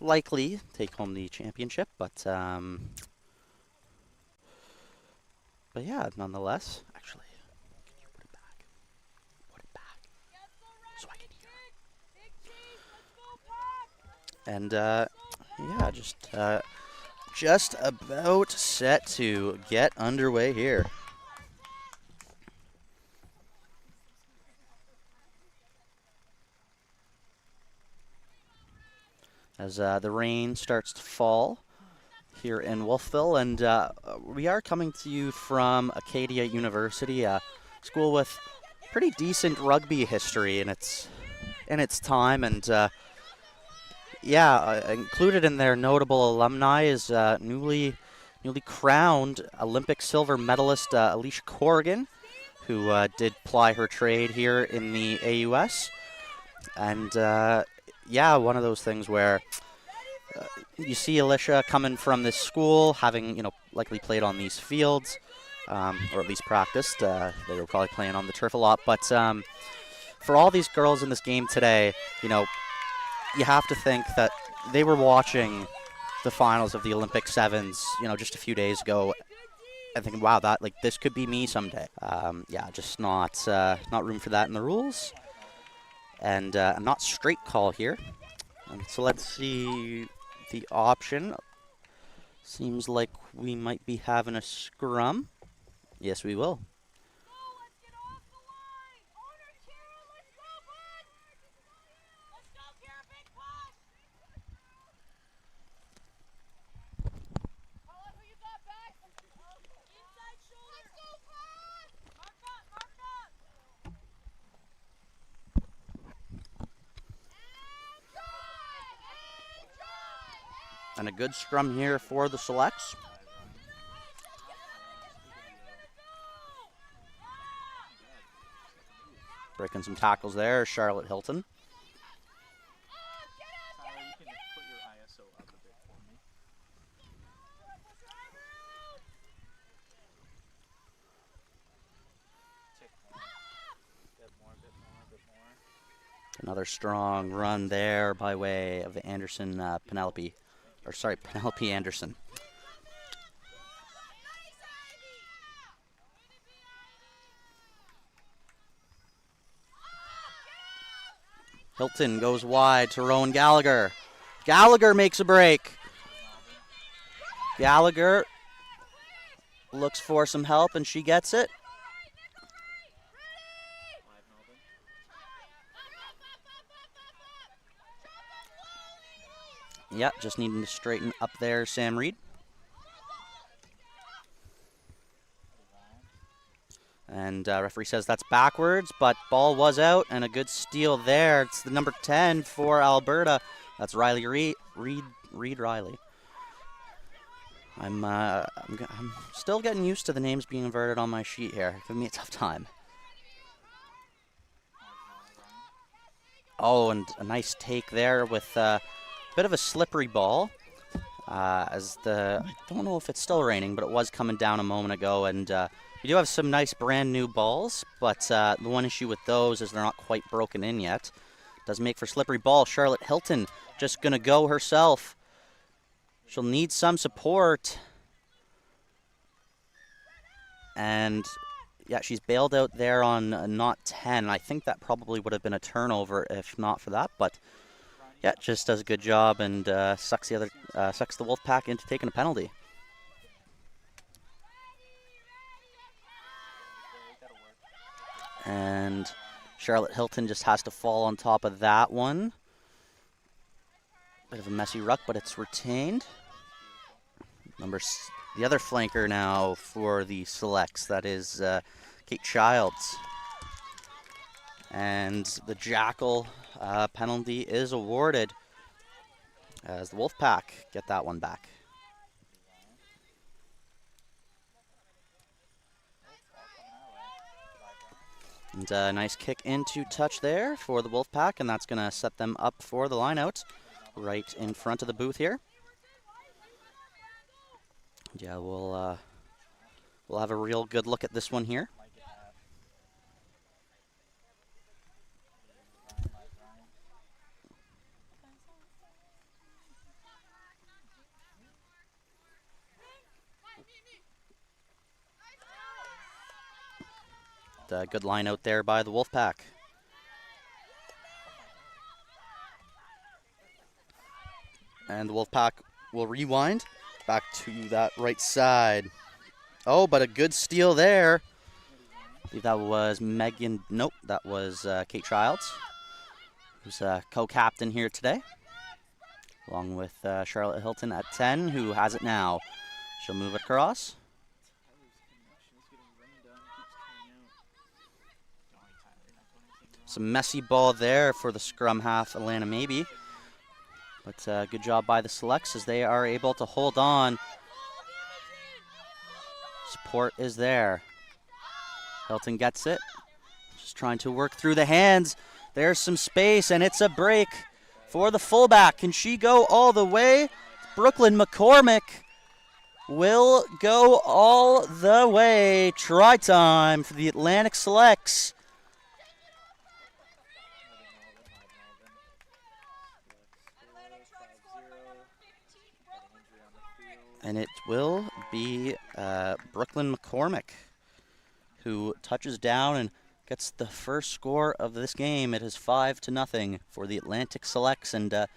likely take home the championship, but yeah, nonetheless. Actually, can you put it back? Put it back so I can hear. And yeah, just about set to get underway here. As the rain starts to fall here in Wolfville, and we are coming to you from Acadia University, a school with pretty decent rugby history in its time, and yeah, included in their notable alumni is newly crowned Olympic silver medalist Alicia Corrigan, who did ply her trade here in the AUS, and yeah, one of those things where you see Alicia coming from this school, having likely played on these fields, or at least practiced. They were probably playing on the turf a lot, but for all these girls in this game today, you have to think that they were watching the finals of the Olympic Sevens, just a few days ago, and thinking, wow, this could be me someday. Yeah, just not room for that in the rules, and a not straight call here. And so let's see the option. Seems like we might be having a scrum. Yes, we will. And a good scrum here for the selects. Breaking some tackles there, Charlotte Hilton. Another strong run there by way of Anderson, Penelope Anderson. Hilton goes wide to Rowan Gallagher. Gallagher makes a break. Gallagher looks for some help, and she gets it. Yep, just needing to straighten up there, Sam Reed. And referee says that's backwards, but ball was out, and a good steal there. It's the number 10 for Alberta. That's Riley Reed Riley. I'm still getting used to the names being inverted on my sheet here. Giving me a tough time. Oh, and a nice take there with a bit of a slippery ball. I don't know if it's still raining, but it was coming down a moment ago, and we do have some nice brand new balls, but the one issue with those is they're not quite broken in yet. Does make for slippery ball. Charlotte Hilton just going to go herself. She'll need some support. And yeah, she's bailed out there on not 10. I think that probably would have been a turnover if not for that, but yeah, just does a good job and sucks the Wolfpack into taking a penalty. And Charlotte Hilton just has to fall on top of that one. Bit of a messy ruck, but it's retained. The other flanker now for the selects, that is Kate Childs. And the jackal penalty is awarded as the Wolfpack get that one back. And a nice kick into touch there for the Wolfpack, and that's going to set them up for the lineout right in front of the booth here. Yeah, we'll have a real good look at this one here. good line out there by the Wolfpack. And the Wolfpack will rewind back to that right side. Oh, but a good steal there. I believe that was Megan. Nope, that was Kate Childs, who's co-captain here today, along with Charlotte Hilton at 10, who has it now. She'll move it across. Some messy ball there for the scrum half, Atlanta maybe. But good job by the Selects as they are able to hold on. Support is there. Hilton gets it. Just trying to work through the hands. There's some space, and it's a break for the fullback. Can she go all the way? Brooklyn McCormick will go all the way. Try time for the Atlantic Selects. And it will be Brooklyn McCormick who touches down and gets the first score of this game. It is 5-0 for the Atlantic Selects, and a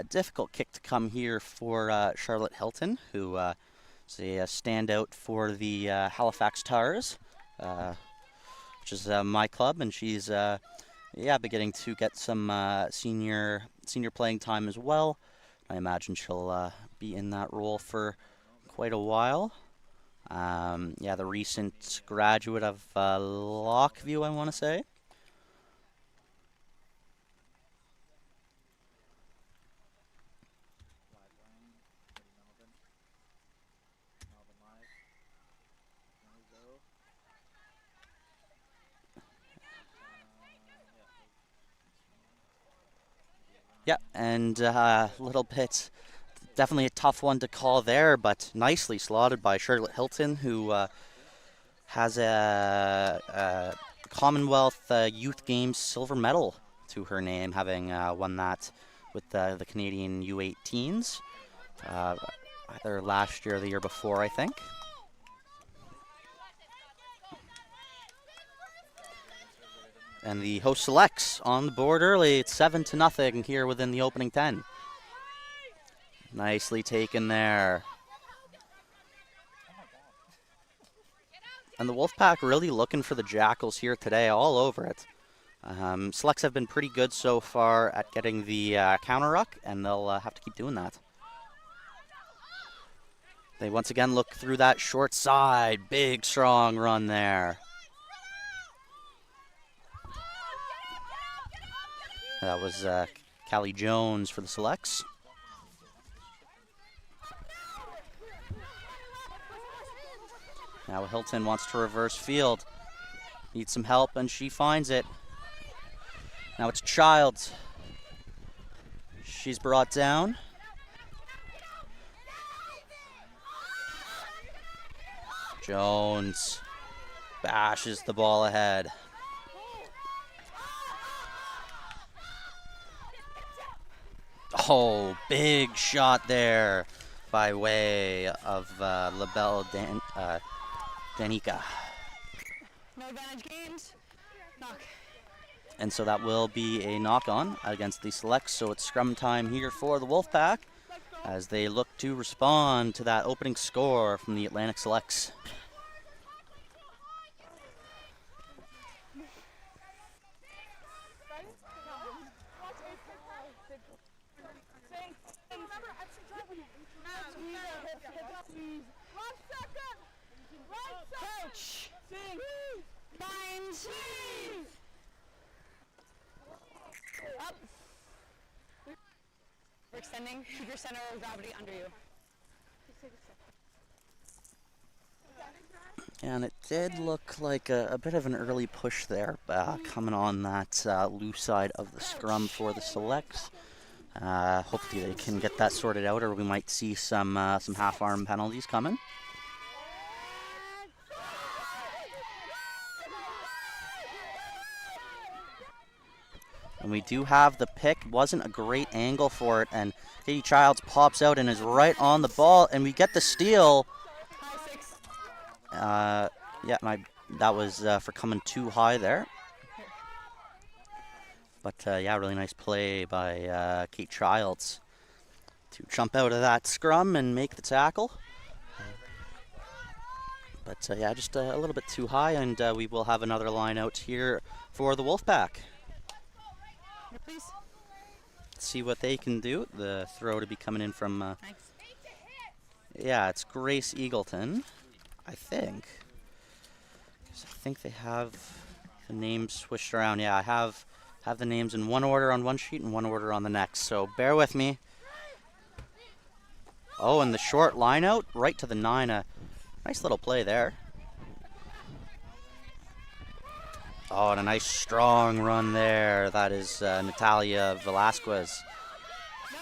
difficult kick to come here for Charlotte Hilton, who is a standout for the Halifax Tars, which is my club, and she's beginning to get some senior playing time as well. I imagine she'll be in that role for quite a while. The recent graduate of Lockview, I want to say. Yeah, and a little bit, definitely a tough one to call there, but nicely slotted by Charlotte Hilton, who has a Commonwealth Youth Games silver medal to her name, having won that with the Canadian U18s, either last year or the year before, I think. And the host Selects on the board early. It's 7-0 here within the opening 10. Nicely taken there. And the Wolfpack really looking for the Jackals here today, all over it. Selects have been pretty good so far at getting the counter ruck, and they'll have to keep doing that. They once again look through that short side. Big, strong run there. That was Callie Jones for the Selects. Now Hilton wants to reverse field. Needs some help, and she finds it. Now it's Childs. She's brought down. Jones bashes the ball ahead. Oh, big shot there by way of LaBelle Danica. No advantage games. Knock. And so that will be a knock-on against the Selects. So it's scrum time here for the Wolfpack as they look to respond to that opening score from the Atlantic Selects. Coach. Binds. Up. We're extending. Keep your center of gravity under you. And it did look like a bit of an early push there, coming on that loose side of the scrum for the Selects. Hopefully they can get that sorted out, or we might see some half-arm penalties coming. And we do have the pick. Wasn't a great angle for it, and Katie Childs pops out and is right on the ball, and we get the steal. And I That was for coming too high there. But yeah, really nice play by Kate Childs to jump out of that scrum and make the tackle. But yeah, just a little bit too high, and we will have another line out here for the Wolfpack. Here, please. See what they can do. The throw to be coming in from, Thanks. yeah, it's Grace Eagleton, I think. 'Cause I think they have the names switched around. Yeah, I have the names in one order on one sheet and one order on the next, so bear with me. Oh, and the short line out right to the 9. A nice little play there. Oh, and a nice strong run there. That is Natalia Velasquez. No.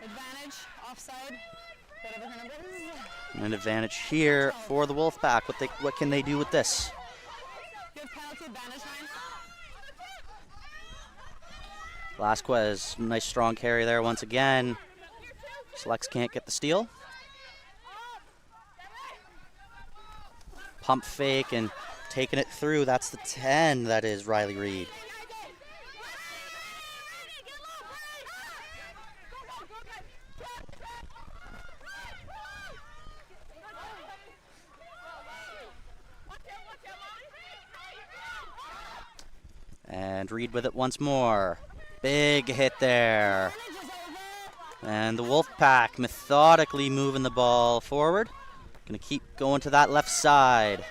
Advantage. Offside. Whatever her number is. An advantage here for the Wolfpack. What can they do with this? You have penalty advantage, Ryan. Velasquez, nice strong carry there once again. Selects can't get the steal. Pump fake and taking it through. That's the 10. That is Riley Reed. And Reed with it once more. Big hit there. And the Wolfpack methodically moving the ball forward. Gonna keep going to that left side.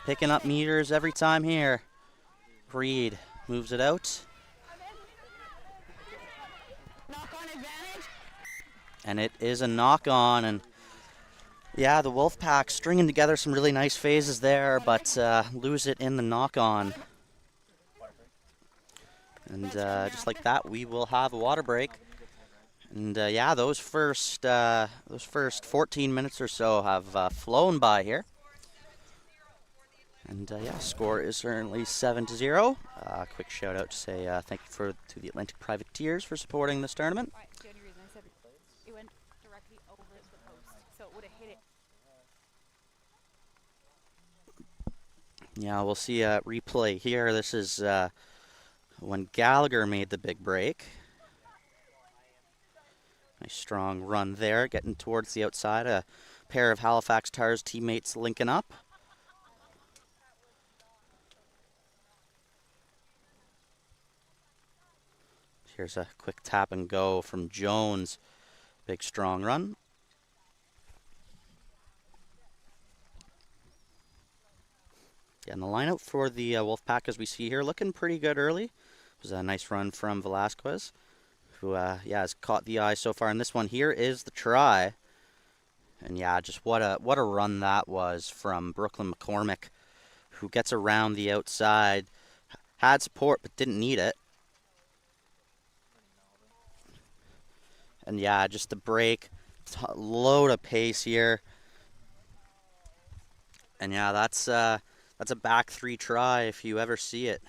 Picking up meters every time here. Reed moves it out. Knock on advantage. And it is a knock on. And yeah, the Wolfpack stringing together some really nice phases there, but lose it in the knock on. And just like that, we will have a water break. And yeah, those first 14 minutes or so have flown by here. And yeah, score is certainly 7-0. Quick shout out to say thank you to the Atlantic Privateers for supporting this tournament. Right, the only reason I said it went directly over the post, so it would have hit it. Yeah, we'll see a replay here. This is when Gallagher made the big break. Nice strong run there, getting towards the outside. A pair of Halifax Tars teammates linking up. Here's a quick tap and go from Jones. Big strong run. Yeah, and the lineup for the Wolfpack, as we see here, looking pretty good early. It was a nice run from Velasquez, who yeah, has caught the eye so far. And this one here is the try. And yeah, just what a run that was from Brooklyn McCormick, who gets around the outside, had support but didn't need it. And yeah, just the break, load of pace here. And yeah, that's a back three try if you ever see it.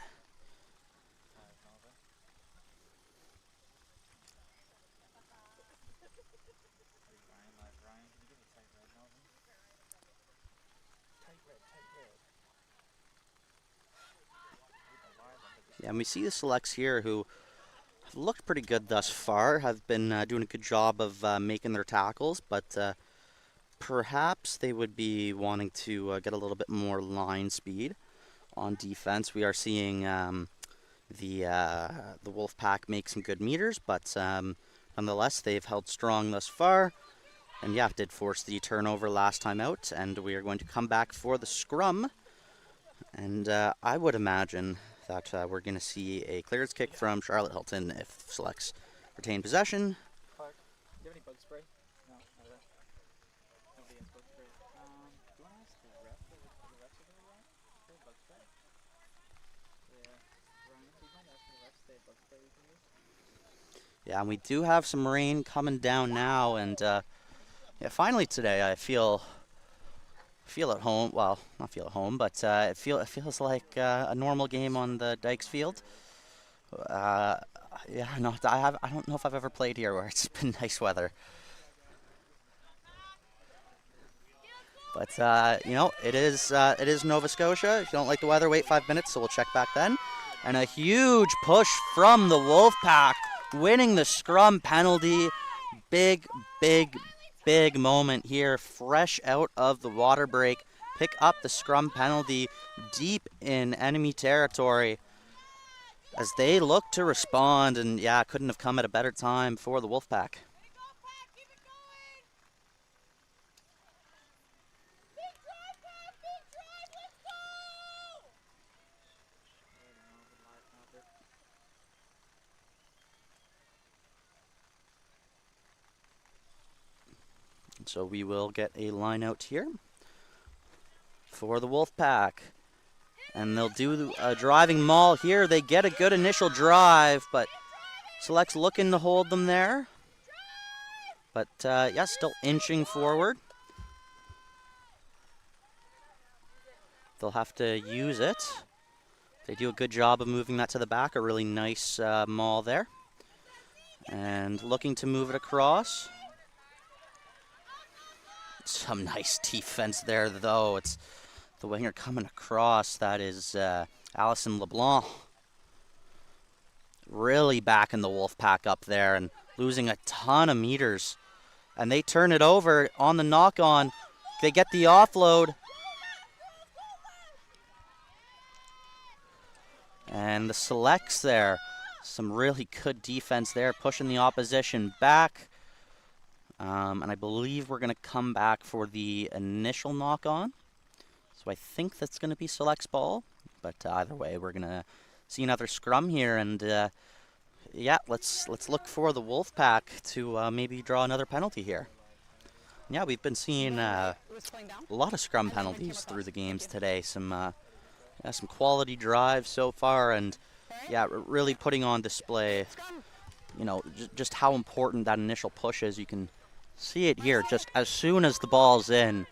Yeah, and we see the selects here who have looked pretty good thus far, have been doing a good job of making their tackles, but perhaps they would be wanting to get a little bit more line speed on defense. We are seeing the Wolfpack make some good meters, but nonetheless, they've held strong thus far. And yeah, did force the turnover last time out, and we are going to come back for the scrum. And I would imagine that we're going to see a clearance kick from Charlotte Hilton if selects retain possession. Clark, do you have any bug spray? No, not really. Nobody has bug spray. Do you want to ask the ref if the refs are going to run? Do they have bug spray? Yeah. Ryan, do you mind asking the refs if they have bug spray we can use? Yeah, and we do have some rain coming down now, and yeah, finally today I feel at home. Well, not feel at home, but it feels like a normal game on the Dykes field. Yeah, no, I don't know if I've ever played here where it's been nice weather. But you know, it is Nova Scotia. If you don't like the weather, wait 5 minutes, so we'll check back then. And a huge push from the Wolfpack, winning the scrum penalty. Big, big, big moment here, fresh out of the water break. Pick up the scrum penalty deep in enemy territory as they look to respond, and yeah, couldn't have come at a better time for the Wolfpack. So we will get a line out here for the Wolfpack. And they'll do a driving maul here. They get a good initial drive, but Select's looking to hold them there. But yeah, still inching forward. They'll have to use it. They do a good job of moving that to the back. A really nice maul there. And looking to move it across. Some nice defense there, though. It's the winger coming across. That is Allison LeBlanc. Really backing the Wolfpack up there and losing a ton of meters. And they turn it over on the knock-on. They get the offload. And the Selects there. Some really good defense there, pushing the opposition back. And I believe we're going to come back for the initial knock-on. So I think that's going to be Select's ball. But either way, we're going to see another scrum here. And yeah, let's look for the Wolfpack to maybe draw another penalty here. Yeah, we've been seeing a lot of scrum penalties through the games today. Some quality drives so far. And yeah, really putting on display, you know, just how important that initial push is. You can see it here just as soon as the ball's in.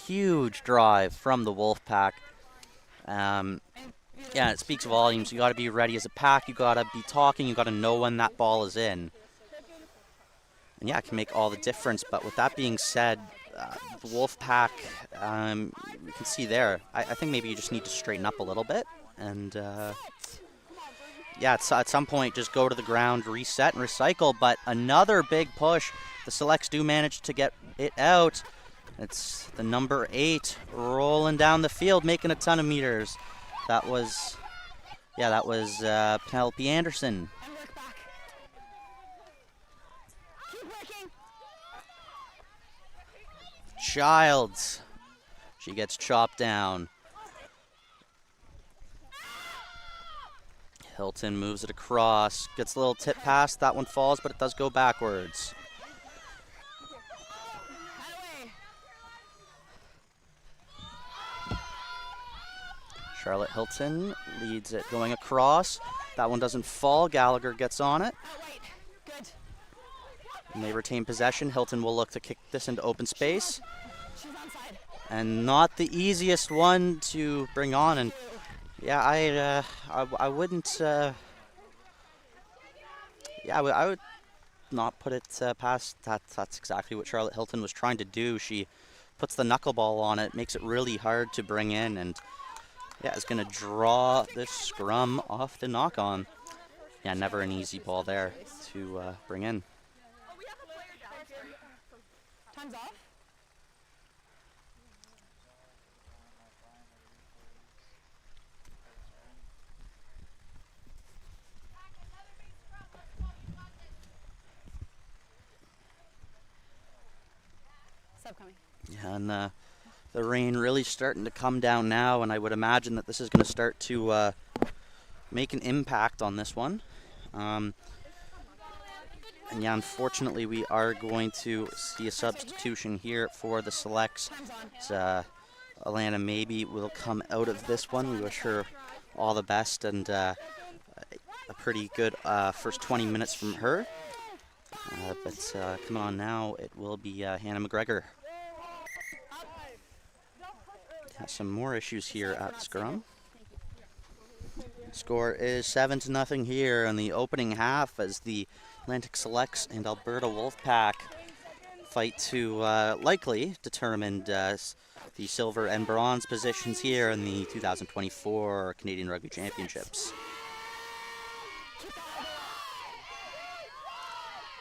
Huge drive from the Wolfpack. Yeah, it speaks volumes. You got to be ready as a pack. You got to be talking. You got to know when that ball is in. And yeah, it can make all the difference. But with that being said, the Wolfpack, you can see there, I think maybe you just need to straighten up a little bit. And yeah, at some point, just go to the ground, reset, and recycle. But another big push. The Selects do manage to get it out. It's the number 8 rolling down the field, making a ton of meters. That was Penelope Anderson. Childs. She gets chopped down. Hilton moves it across, gets a little tip pass. That one falls, but it does go backwards. Charlotte Hilton leads it going across. That one doesn't fall. Gallagher gets on it. And they retain possession. Hilton will look to kick this into open space. And not the easiest one to bring on. And yeah, I wouldn't. Yeah, I would not put it past that. That's exactly what Charlotte Hilton was trying to do. She puts the knuckleball on it, makes it really hard to bring in, and yeah, it's going to draw this scrum off the knock-on. Yeah, never an easy ball there to bring in. Time's off. Sub coming. Yeah, and the rain really starting to come down now, and I would imagine that this is going to start to make an impact on this one. And yeah, unfortunately, we are going to see a substitution here for the Selects. Alana maybe will come out of this one. We wish her all the best, and a pretty good first 20 minutes from her. But coming on now, it will be Hannah McGregor. Some more issues here at the scrum. Score is 7-0 here in the opening half as the Atlantic Selects and Alberta Wolfpack fight to likely determine the silver and bronze positions here in the 2024 Canadian Rugby Championships.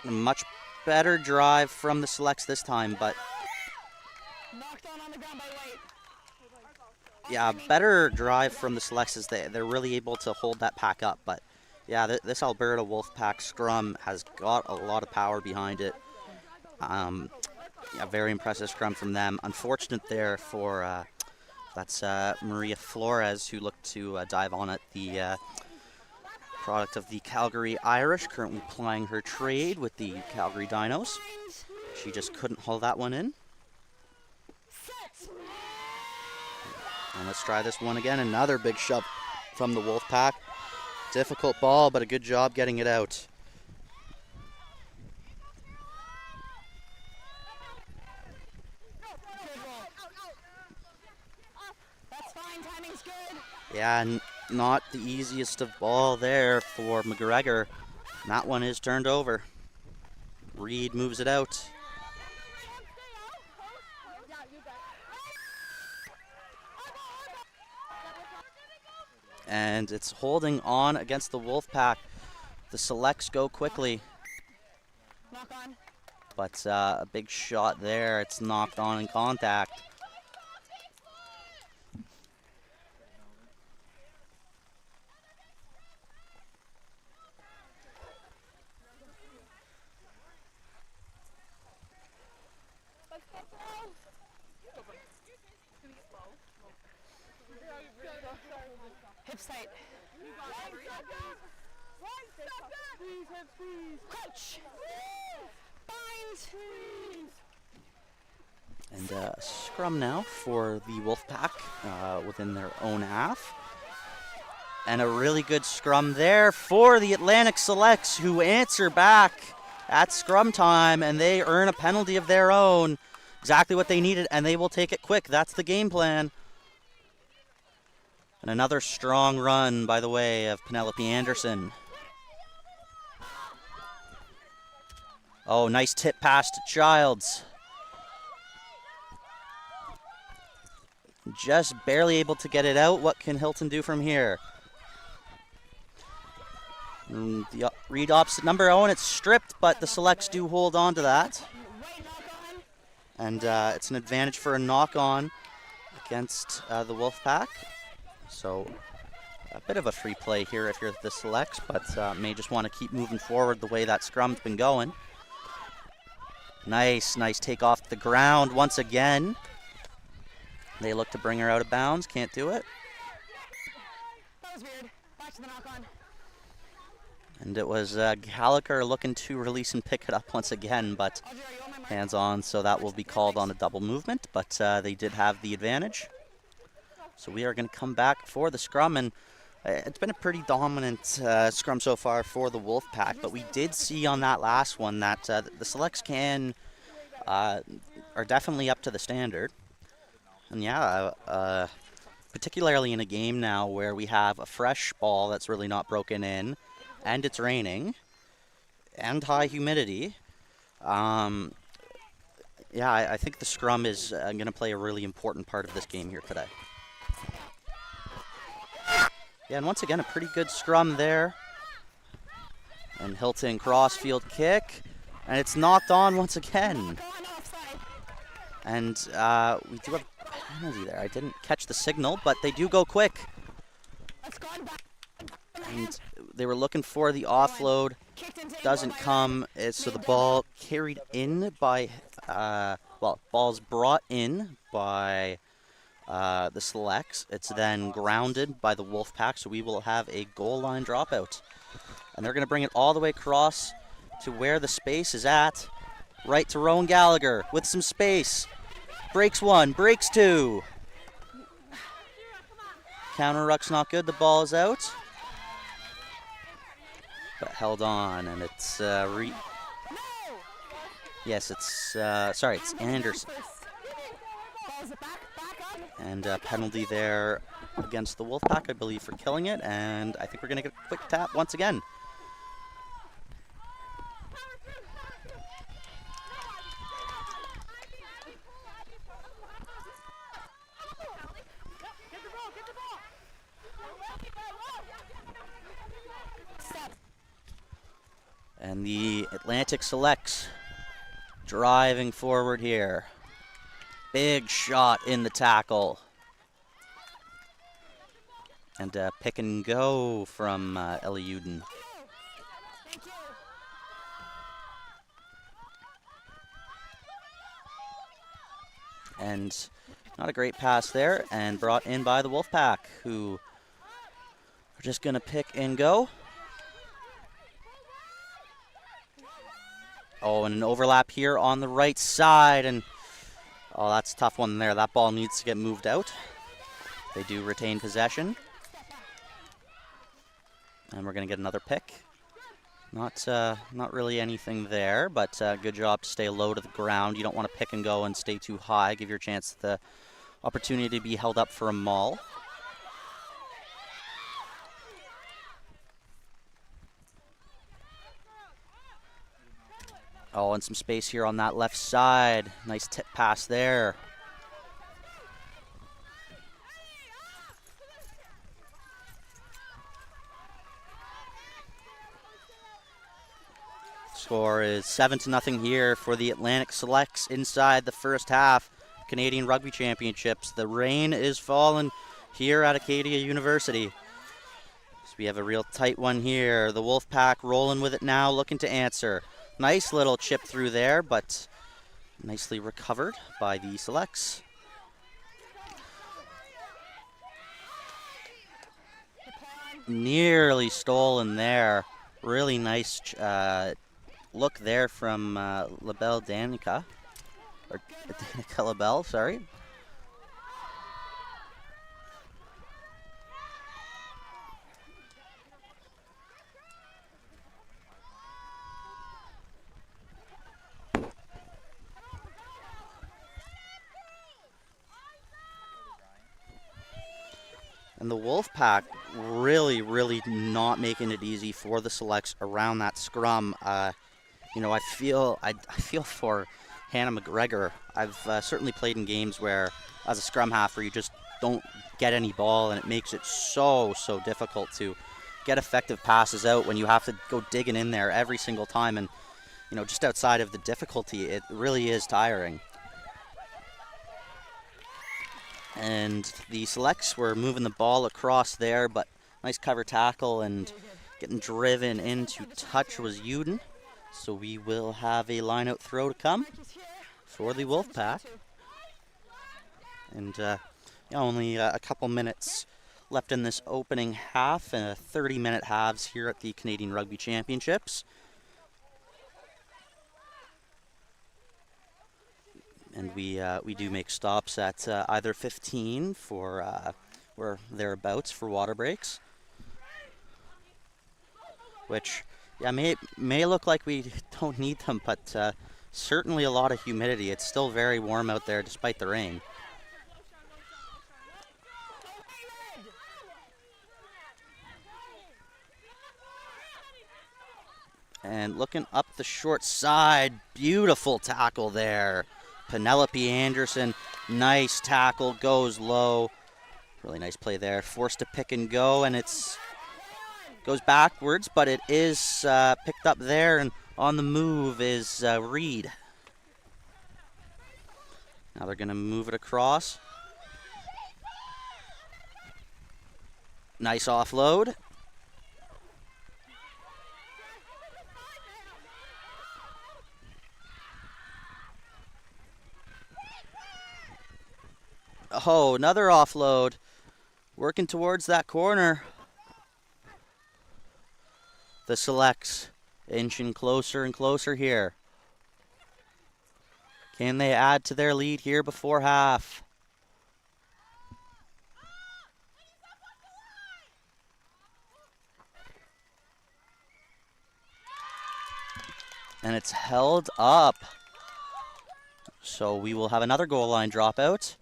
A much better drive from the selects this time, but Knocked on the ground by White. yeah, better drive from the selects as they're really able to hold that pack up. But yeah, this Alberta Wolfpack scrum has got a lot of power behind it. Yeah, very impressive scrum from them. Unfortunate there for that's Maria Flores, who looked to dive on it. The product of the Calgary Irish, currently plying her trade with the Calgary Dinos. She just couldn't hold that one in. And let's try this one again. Another big shove from the Wolfpack. Difficult ball, but a good job getting it out. That's fine, timing's good. Yeah, not the easiest of ball there for McGregor. And that one is turned over. Reed moves it out. And it's holding on against the Wolfpack. The selects go quickly. Knock on. But a big shot there. It's knocked on in contact. Hips tight. Coach. Bind. And scrum now for the Wolfpack within their own half. And a really good scrum there for the Atlantic Selects, who answer back at scrum time, and they earn a penalty of their own. Exactly what they needed, and they will take it quick. That's the game plan. And another strong run, by the way, of Penelope Anderson. Oh, nice tip pass to Childs. Just barely able to get it out. What can Hilton do from here? The read opposite number. Oh, and it's stripped, but the selects do hold on to that. And it's an advantage for a knock-on against the Wolfpack. So a bit of a free play here if you're the selects, but may just want to keep moving forward the way that scrum's been going. Nice take off the ground once again. They look to bring her out of bounds, can't do it. That was weird. Back to the knock on. And it was Gallagher looking to release and pick it up once again, but hands on, so that will be called on a double movement, but they did have the advantage. So we are going to come back for the scrum, and it's been a pretty dominant scrum so far for the Wolfpack, but we did see on that last one that the selects are definitely up to the standard. And yeah, particularly in a game now where we have a fresh ball that's really not broken in, and it's raining, and high humidity. Yeah, I think the scrum is going to play a really important part of this game here today. Yeah, and once again, a pretty good scrum there. And Hilton crossfield kick, and it's knocked on once again. And we do have a penalty there. I didn't catch the signal, but they do go quick. And they were looking for the offload. Doesn't come. So the ball carried in by, ball's brought in by the selects. It's then grounded by the Wolfpack, so we will have a goal line dropout. And they're going to bring it all the way across to where the space is at. Right to Rowan Gallagher with some space. Breaks one, breaks two. Counter ruck's not good, the ball is out. But held on, and it's yes, it's it's Anderson. And a penalty there against the Wolfpack, I believe, for killing it. And I think we're going to get a quick tap once again. And the Atlantic Selects driving forward here. Big shot in the tackle. And pick and go from Ellie Uden. Thank you. And not a great pass there, and brought in by the Wolfpack, who are just going to pick and go. Oh, and an overlap here on the right side, and oh, that's a tough one there. That ball needs to get moved out. They do retain possession. And we're going to get another pick. Not really anything there, but good job to stay low to the ground. You don't want to pick and go and stay too high. Give your chance the opportunity to be held up for a maul. Oh, and some space here on that left side. Nice tip pass there. Score is 7-0 here for the Atlantic Selects inside the first half. Canadian Rugby Championships. The rain is falling here at Acadia University. So we have a real tight one here. The Wolfpack rolling with it now, looking to answer. Nice little chip through there, but nicely recovered by the Selects. Nearly stolen there. Really nice look there from LaBelle Danica. Or Danica LaBelle, sorry. And the Wolfpack really not making it easy for the Selects around that scrum. You know, I feel for Hannah McGregor. I've certainly played in games where, as a scrum half, where you just don't get any ball, and it makes it so difficult to get effective passes out when you have to go digging in there every single time. And you know, just outside of the difficulty, it really is tiring. And the Selects were moving the ball across there, but nice cover tackle, and getting driven into touch was Uden. So we will have a line-out throw to come for the Wolfpack. And only a couple minutes left in this opening half, 30-minute halves here at the Canadian Rugby Championships. And we do make stops at either 15 for or thereabouts for water breaks, which may look like we don't need them, but certainly a lot of humidity. It's still very warm out there despite the rain. And looking up the short side, beautiful tackle there. Penelope Anderson, nice tackle, goes low. Really nice play there. Forced to pick and go, and it's goes backwards, but it is picked up there, and on the move is Reed. Now they're going to move it across. Nice offload. Oh, another offload. Working towards that corner. The Selects inching closer and closer here. Can they add to their lead here before half? And it's held up. So we will have another goal line dropout.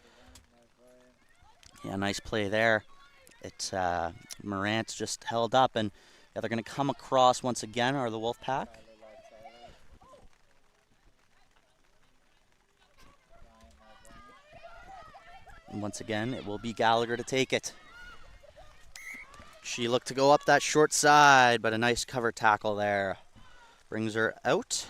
Yeah, nice play there. It's Morant's just held up, and yeah, they're going to come across once again, are the Wolfpack. And once again, it will be Gallagher to take it. She looked to go up that short side, but a nice cover tackle there brings her out.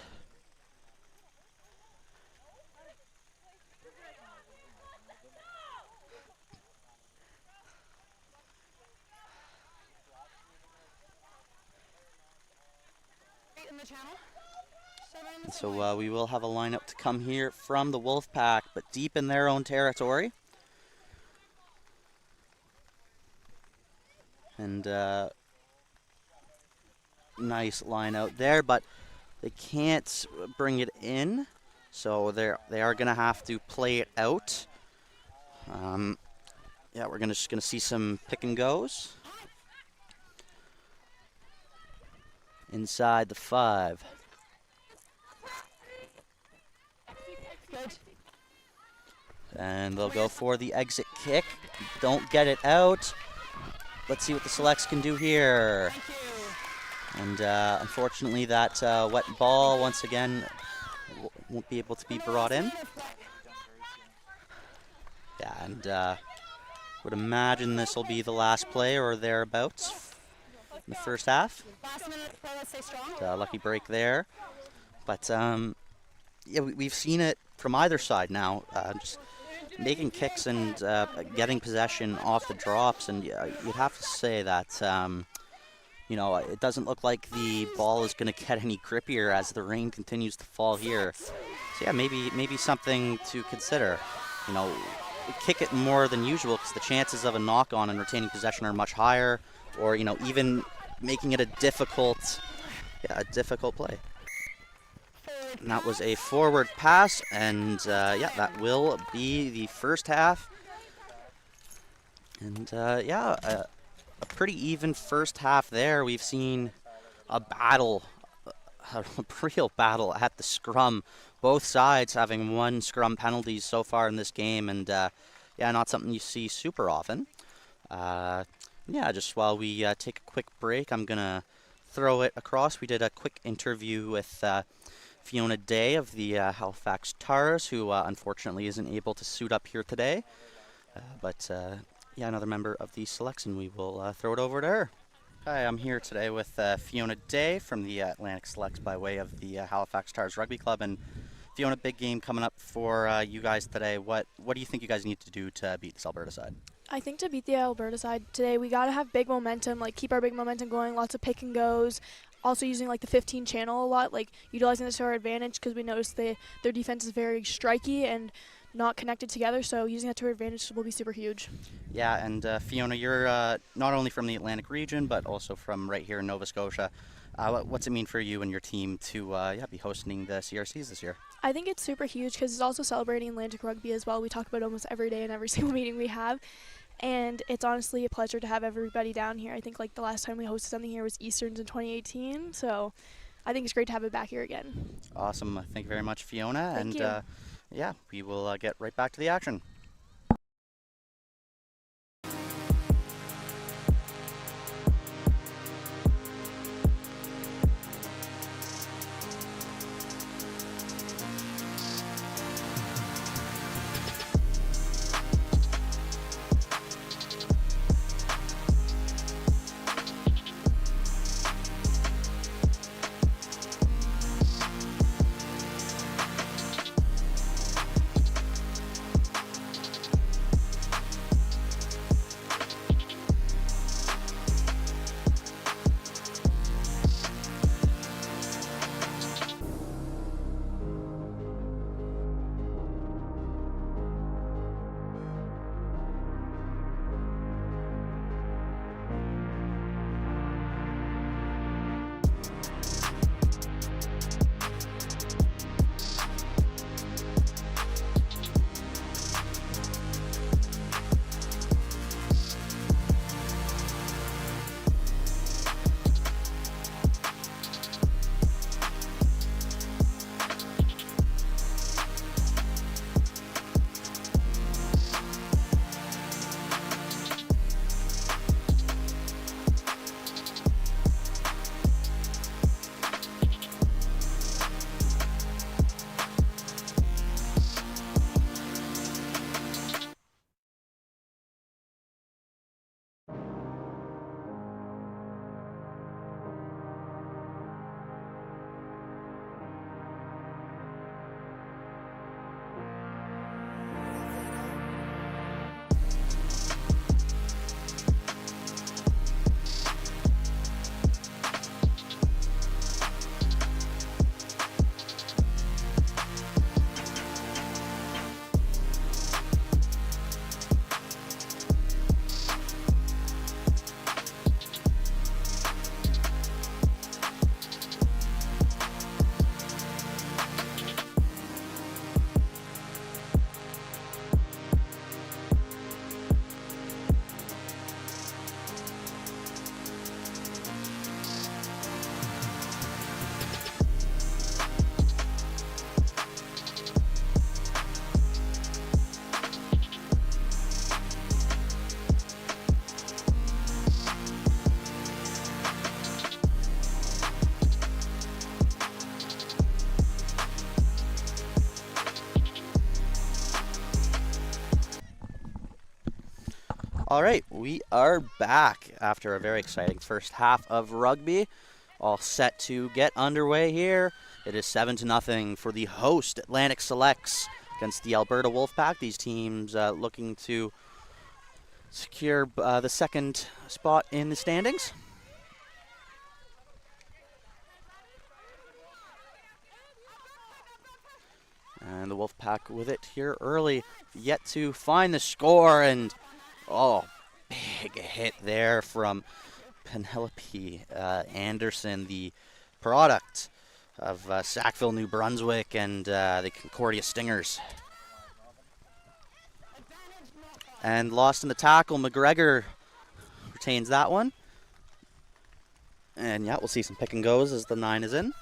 In the channel. 7 in the So we will have a lineup to come here from the Wolfpack, but deep in their own territory. And nice line out there, but they can't bring it in, so they are going to have to play it out. Yeah, we're just gonna see some pick and goes inside the 5. Good. And they'll go for the exit kick. Don't get it out. Let's see what the selects can do here. Thank you. And unfortunately, that wet ball once again won't be able to be brought in. Yeah, and would imagine this will be the last play or thereabouts in the first half. Last minute play, let's stay strong. Lucky break there. But yeah, we've seen it from either side now. Just making kicks and getting possession off the drops, and you'd have to say that you know, it doesn't look like the ball is going to get any grippier as the rain continues to fall here. So yeah, maybe something to consider. You know, kick it more than usual because the chances of a knock-on and retaining possession are much higher, or you know, even making it a difficult play. And that was a forward pass, and yeah, that will be the first half. And yeah, a pretty even first half there. We've seen a battle, a real battle at the scrum. Both sides having 1 scrum penalties so far in this game, and yeah, not something you see super often. Yeah, just while we take a quick break, I'm gonna throw it across. We did a quick interview with Fiona Day of the Halifax Tars, who unfortunately isn't able to suit up here today. But yeah, another member of the selects, and we will throw it over to her. Hi, I'm here today with Fiona Day from the Atlantic Selects by way of the Halifax Tars Rugby Club. And Fiona, big game coming up for you guys today. What do you think you guys need to do to beat this Alberta side? I think to beat the Alberta side today, we got to have big momentum, like keep our big momentum going, lots of pick and goes. Also using like the 15 channel a lot, like utilizing this to our advantage because we noticed their defense is very striky and not connected together, so using that to our advantage will be super huge. Yeah, and Fiona, you're not only from the Atlantic region, but also from right here in Nova Scotia. What's it mean for you and your team to yeah, be hosting the CRCs this year? I think it's super huge because it's also celebrating Atlantic rugby as well. We talk about it almost every day in every single meeting we have. And it's honestly a pleasure to have everybody down here. I think like the last time we hosted something here was Easterns in 2018, so I think it's great to have it back here again. Awesome. Thank you very much, Fiona. Thank you. Yeah, we will get right back to the action. All right, we are back after a very exciting first half of rugby. All set to get underway here. It is 7-0 for the host Atlantic Selects against the Alberta Wolfpack. These teams looking to secure the second spot in the standings. And the Wolfpack with it here early, yet to find the score, and big hit there from Penelope Anderson, the product of Sackville, New Brunswick, and the Concordia Stingers. And lost in the tackle, McGregor retains that one. And yeah, we'll see some pick and goes as the 9 is in.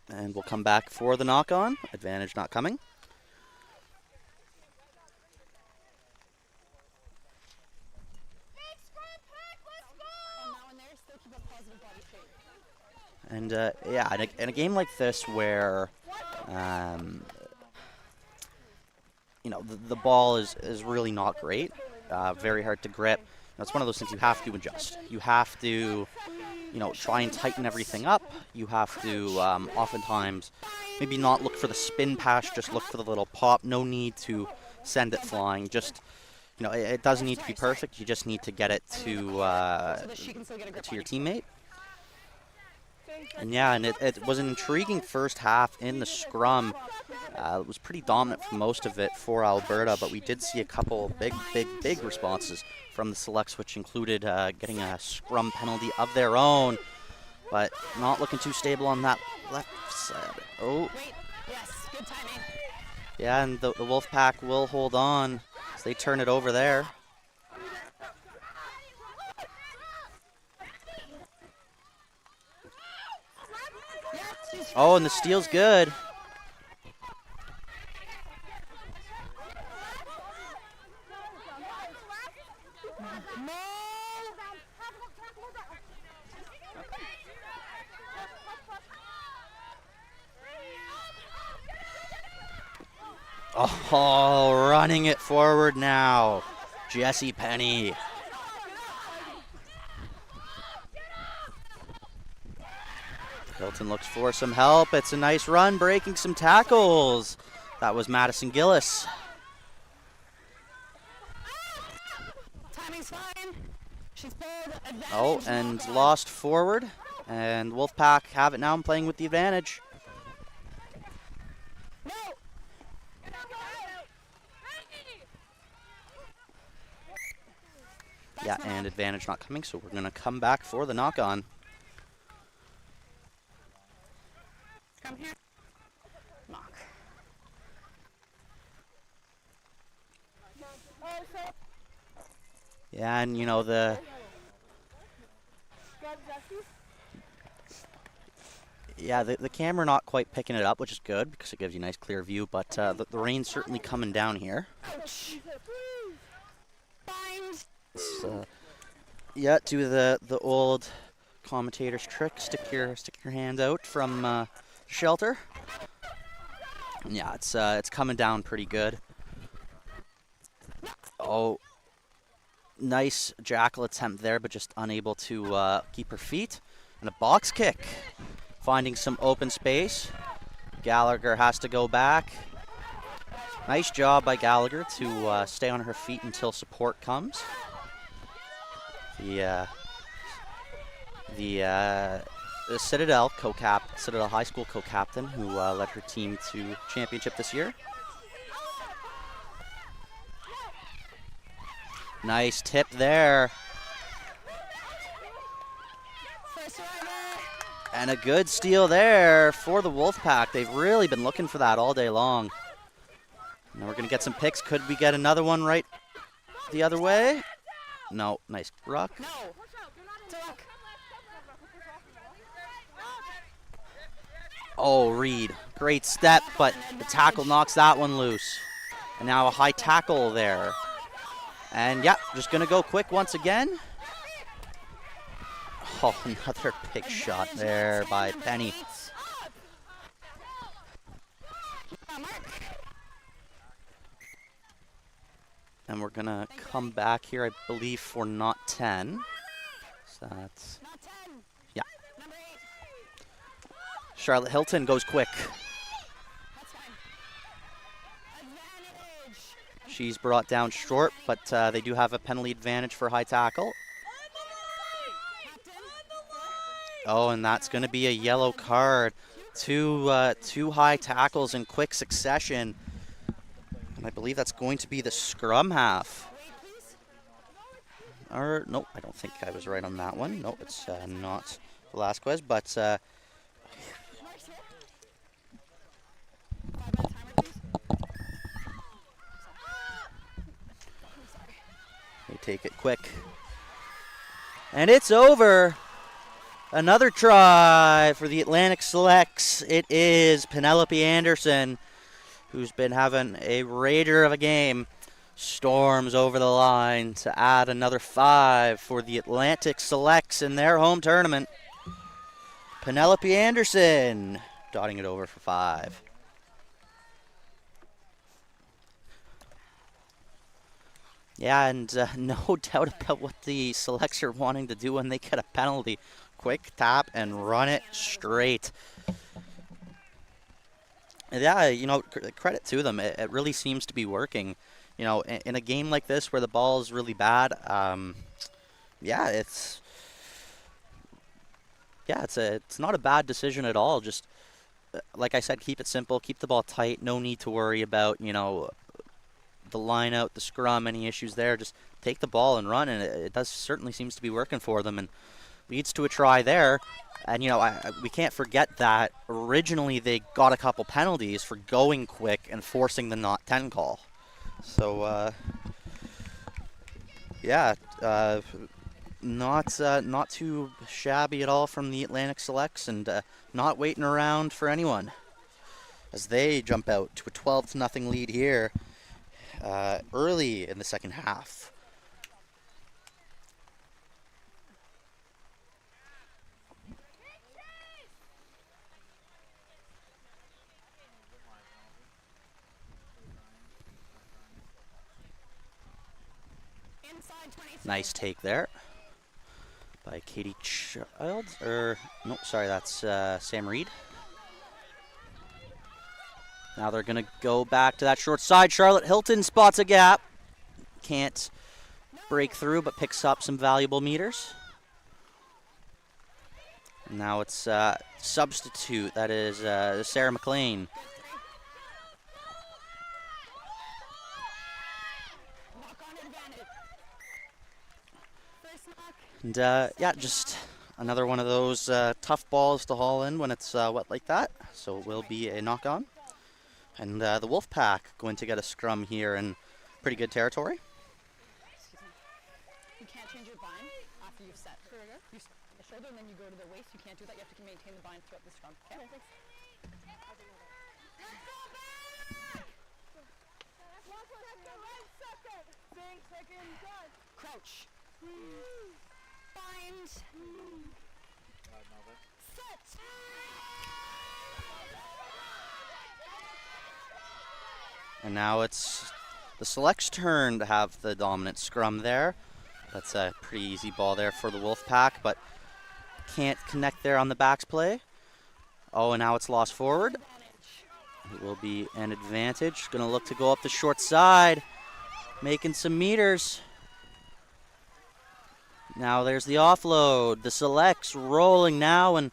And we'll come back for the knock-on. Advantage not coming. And yeah, in a game like this where, you know, the ball is really not great, very hard to grip. It's one of those things you have to adjust. You have to, you know, try and tighten everything up. You have to oftentimes maybe not look for the spin pass, just look for the little pop. No need to send it flying. Just, you know, it doesn't need to be perfect. You just need to get it to your teammate. And yeah, and it was an intriguing first half in the scrum. It was pretty dominant for most of it for Alberta, but we did see a couple big responses from the Selects, which included getting a scrum penalty of their own, but not looking too stable on that left side. Oh. Yes, good timing. Yeah, and the Wolfpack will hold on as they turn it over there. Oh, and the steal's good. Oh, running it forward now, Jesse Penny. Hilton looks for some help. It's a nice run, breaking some tackles. That was Madison Gillis. Timing's fine. She's pulled advantage. Oh, and lost forward. And Wolfpack have it now and playing with the advantage. No. Yeah, and advantage not coming, so we're going to come back for the knock-on. Come here. Knock. Yeah, and you know, the camera not quite picking it up, which is good because it gives you a nice clear view, but the rain's certainly coming down here. Ouch. Bind. Yeah, do the old commentator's trick, stick your hand out from shelter. Yeah, it's coming down pretty good. Oh, nice jackal attempt there, but just unable to keep her feet. And a box kick, finding some open space. Gallagher has to go back. Nice job by Gallagher to stay on her feet until support comes. The Citadel Citadel High School co-captain who led her team to championship this year. Nice tip there. And a good steal there for the Wolfpack. They've really been looking for that all day long. Now we're going to get some picks. Could we get another one right the other way? No. Nice ruck. No. Duck. Oh, Reed. Great step, but the tackle knocks that one loose. And now a high tackle there. And yeah, just going to go quick once again. Oh, another big shot there by Penny. And we're going to come back here, I believe, for not 10. So that's, Not 10. yeah. Number 8. Charlotte Hilton goes quick. That's fine. Advantage. She's brought down short, but they do have a penalty advantage for high tackle. Oh, and that's going to be a yellow card. Two high tackles in quick succession. And I believe that's going to be the scrum half. Or, no, I don't think I was right on that one. No, it's not Velasquez, but they take it quick. And it's over. Another try for the Atlantic Selects. It is Penelope Anderson, who's been having a rager of a game, storms over the line to add another 5 for the Atlantic Selects in their home tournament. Penelope Anderson dotting it over for 5. Yeah, and no doubt about what the Selects are wanting to do when they get a penalty. Quick tap and run it straight. Yeah, you know, credit to them. It really seems to be working. You know, in a game like this where the ball is really bad, yeah, it's not a bad decision at all. Just like I said, keep it simple, keep the ball tight. No need to worry about, you know, the line out, the scrum, any issues there. Just take the ball and run, and it does certainly seems to be working for them, and leads to a try there. And, you know, we can't forget that originally they got a couple penalties for going quick and forcing the not 10 call. So, yeah, not too shabby at all from the Atlantic Selects, and not waiting around for anyone as they jump out to a 12-0 lead here early in the second half. Nice take there by Katie Childs, no, sorry, that's Sam Reed. Now they're going to go back to that short side. Charlotte Hilton spots a gap. Can't break through, but picks up some valuable meters. Now it's substitute, that is Sarah McLean. And, yeah, just another one of those tough balls to haul in when it's wet like that. So it will be a knock-on. And the Wolfpack going to get a scrum here in pretty good territory. You can't change your bind after you've set. You the shoulder and then you go to the waist. You can't do that. You have to maintain the bind throughout the scrum. Okay, thanks. Crouch. Bind. Set. And now it's the Select's turn to have the dominant scrum there. That's a pretty easy ball there for the Wolfpack, but can't connect there on the backs play. Oh, and now it's lost forward. It will be an advantage. Going to look to go up the short side, making some meters. Now there's the offload. The Selects rolling now, and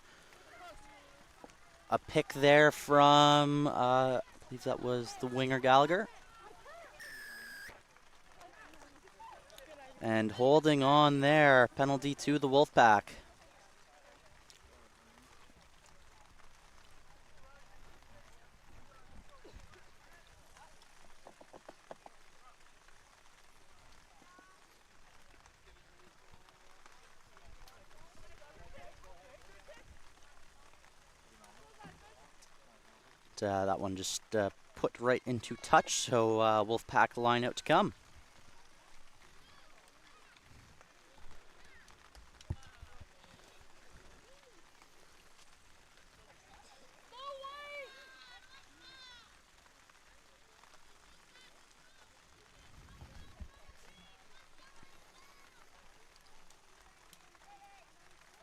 a pick there from, I believe that was the winger Gallagher. And holding on there, penalty to the Wolfpack. That one just put right into touch, so Wolfpack line out to come.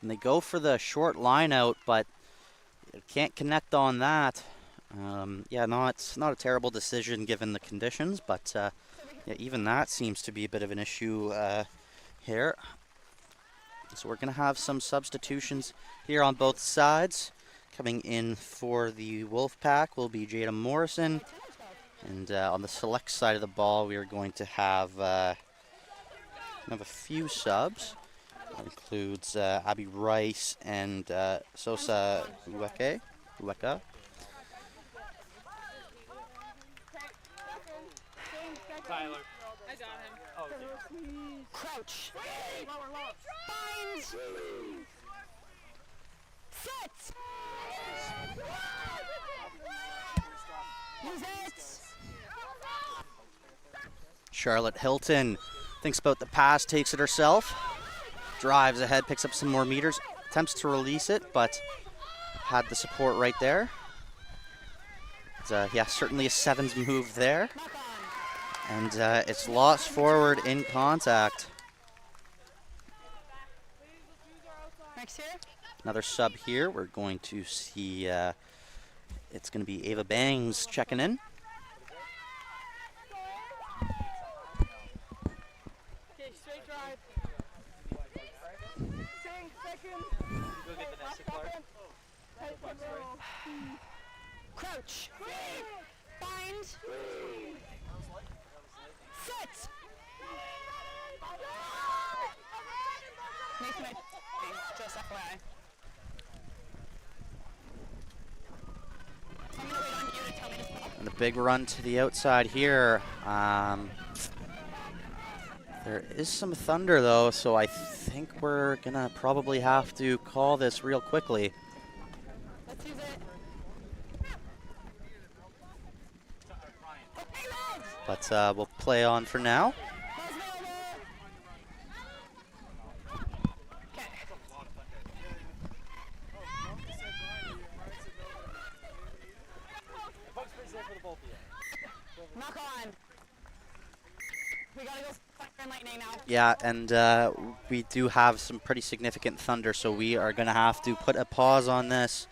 And they go for the short line out, but can't connect on that. Yeah, not a terrible decision given the conditions, but yeah, even that seems to be a bit of an issue here. So we're going to have some substitutions here on both sides. Coming in for the Wolfpack will be Jada Morrison. And on the select side of the ball, we are going to have a few subs. That includes Abby Rice and Sosa Uweka. Tyler. I got him. Oh, okay. Crouch. Bind. Sit. Use it. Charlotte Hilton thinks about the pass, takes it herself, drives ahead, picks up some more meters, attempts to release it, but had the support right there. Yeah, certainly a sevens move there. And it's lost forward in contact. Next here. Another sub here. We're going to see, it's going to be Ava Bangs checking in. Okay, straight drive. Go get Vanessa Clark. Crouch. Bind. Sit. Nathan, just FYI. I'm gonna wait on you to tell me to stop. And a big run to the outside here. There is some thunder though, so I think we're gonna probably have to call this real quickly. Let's use it. But we'll play on for now. Knock on. We gotta go fire and lightning now. Yeah, and we do have some pretty significant thunder, so we are gonna have to put a pause on this.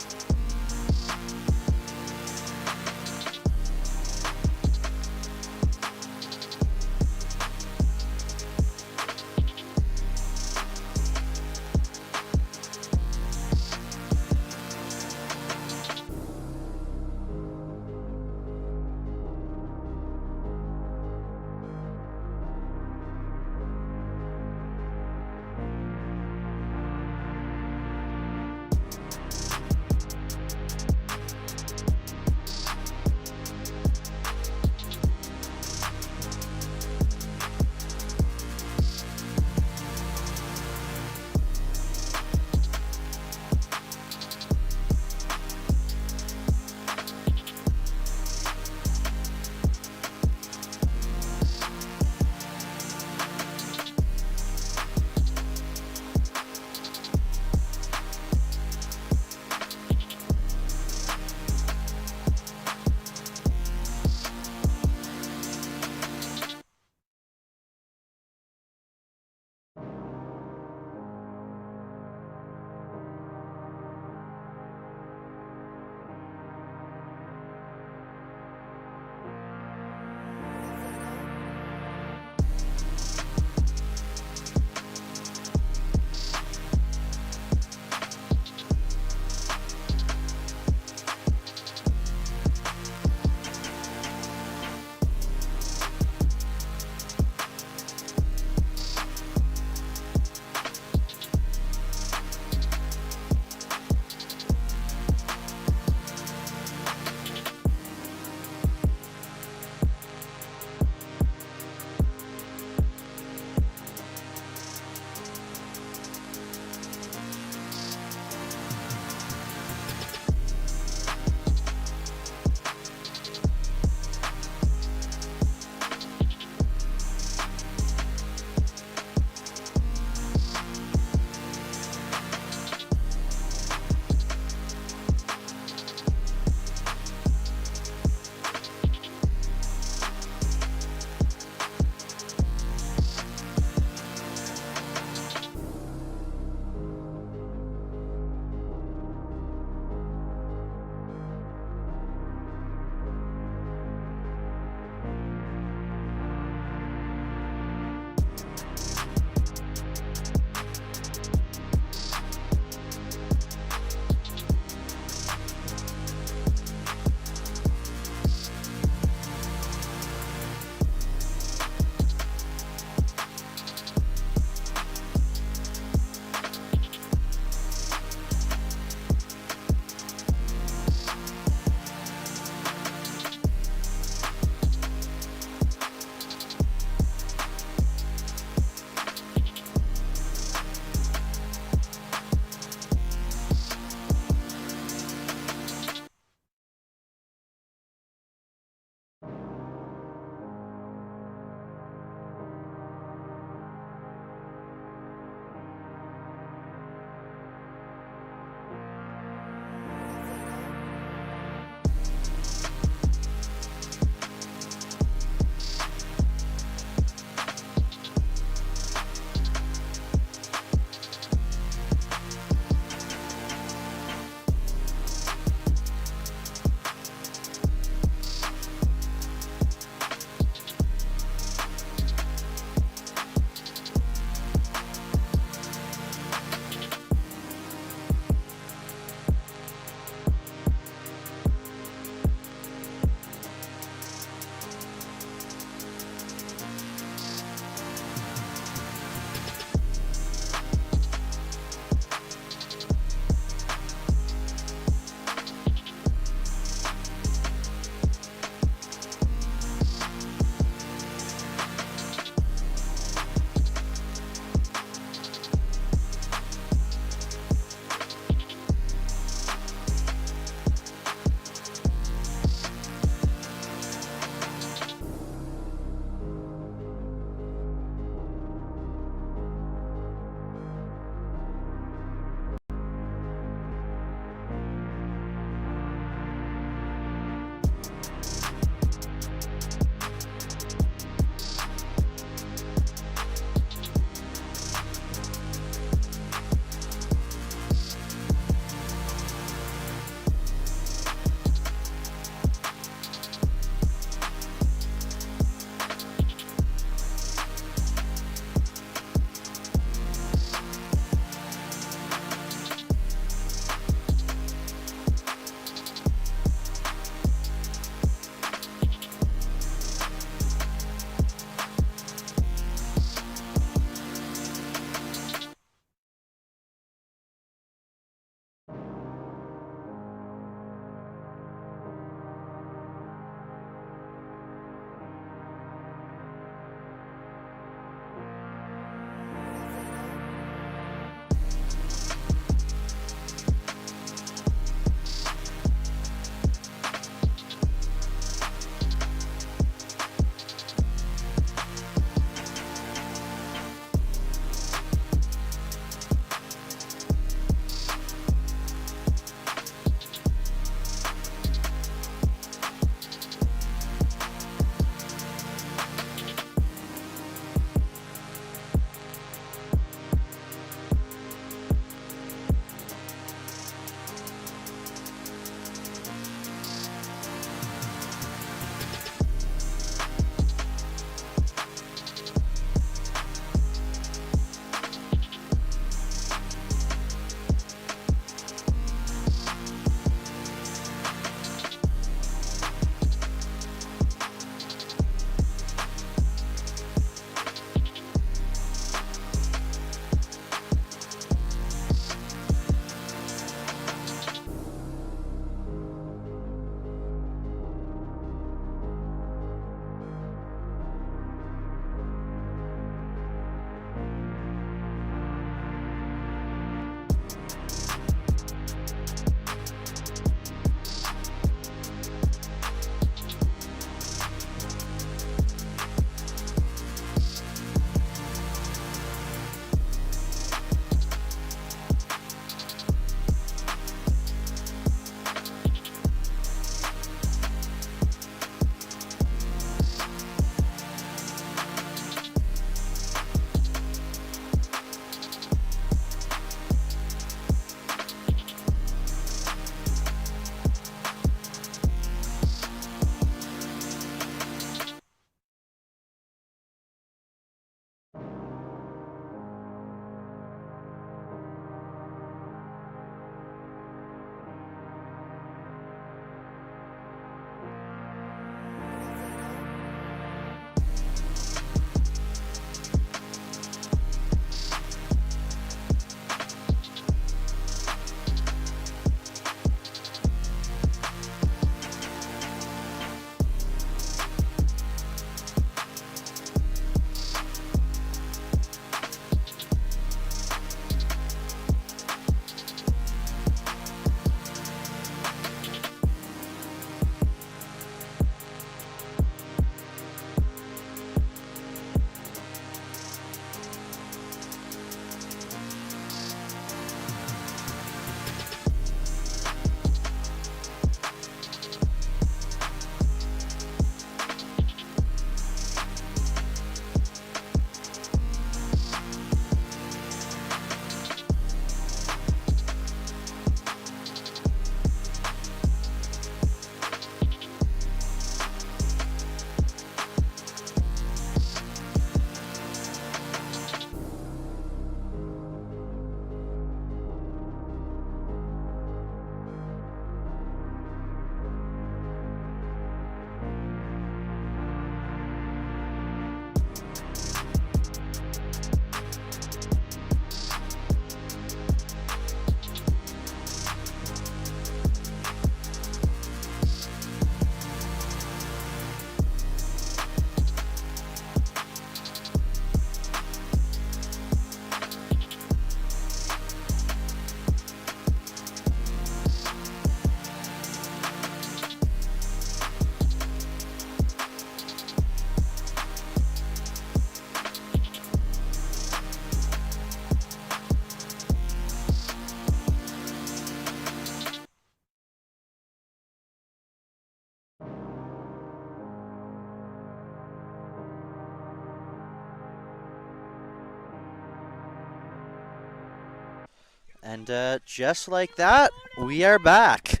And just like that, we are back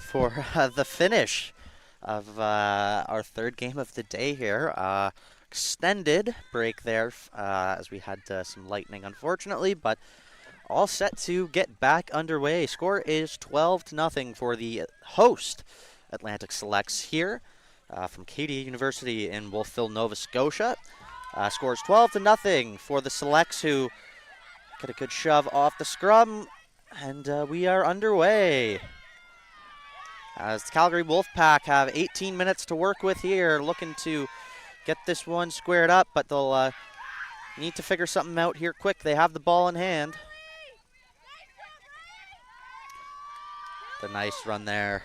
for the finish of our third game of the day here. Extended break there as we had some lightning, unfortunately, but all set to get back underway. Score is 12-0 for the host Atlantic Selects here from Acadia University in Wolfville, Nova Scotia. Scores 12-0 for the Selects, who get a good shove off the scrum, and we are underway. As the Calgary Wolfpack have 18 minutes to work with here, looking to get this one squared up, but they'll need to figure something out here quick. They have the ball in hand. The nice run there.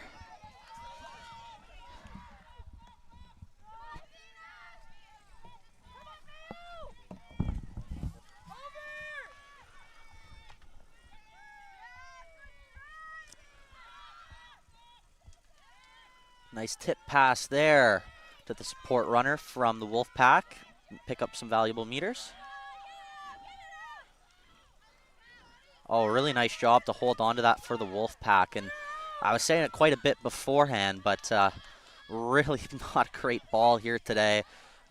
Nice tip pass there to the support runner from the Wolfpack. Pick up some valuable meters. Oh, really nice job to hold on to that for the Wolfpack. And I was saying it quite a bit beforehand, but really not a great ball here today.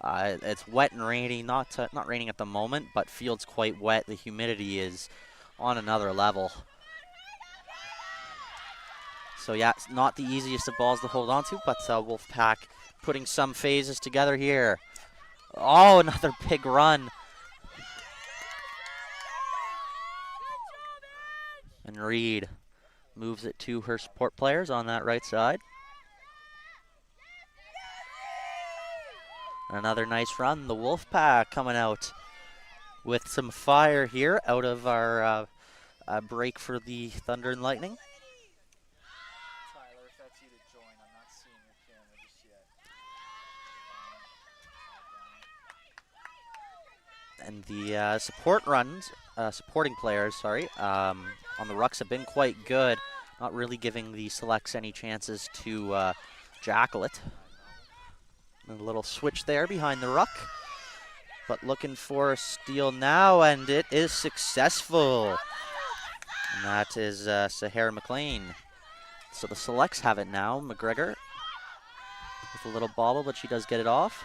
It's wet and rainy, not raining at the moment, but field's quite wet. The humidity is on another level. So yeah, it's not the easiest of balls to hold on to, but Wolfpack putting some phases together here. Oh, another big run. And Reed moves it to her support players on that right side. Another nice run. The Wolfpack coming out with some fire here out of our break for the Thunder and Lightning. Tyler, if that's you to join, I'm not seeing your camera just yet. And the supporting players, on the rucks have been quite good, not really giving the selects any chances to jackal it. A little switch there behind the ruck, but looking for a steal now, and it is successful. And that is Sahara McLean. So the selects have it now. McGregor with a little bobble, but she does get it off.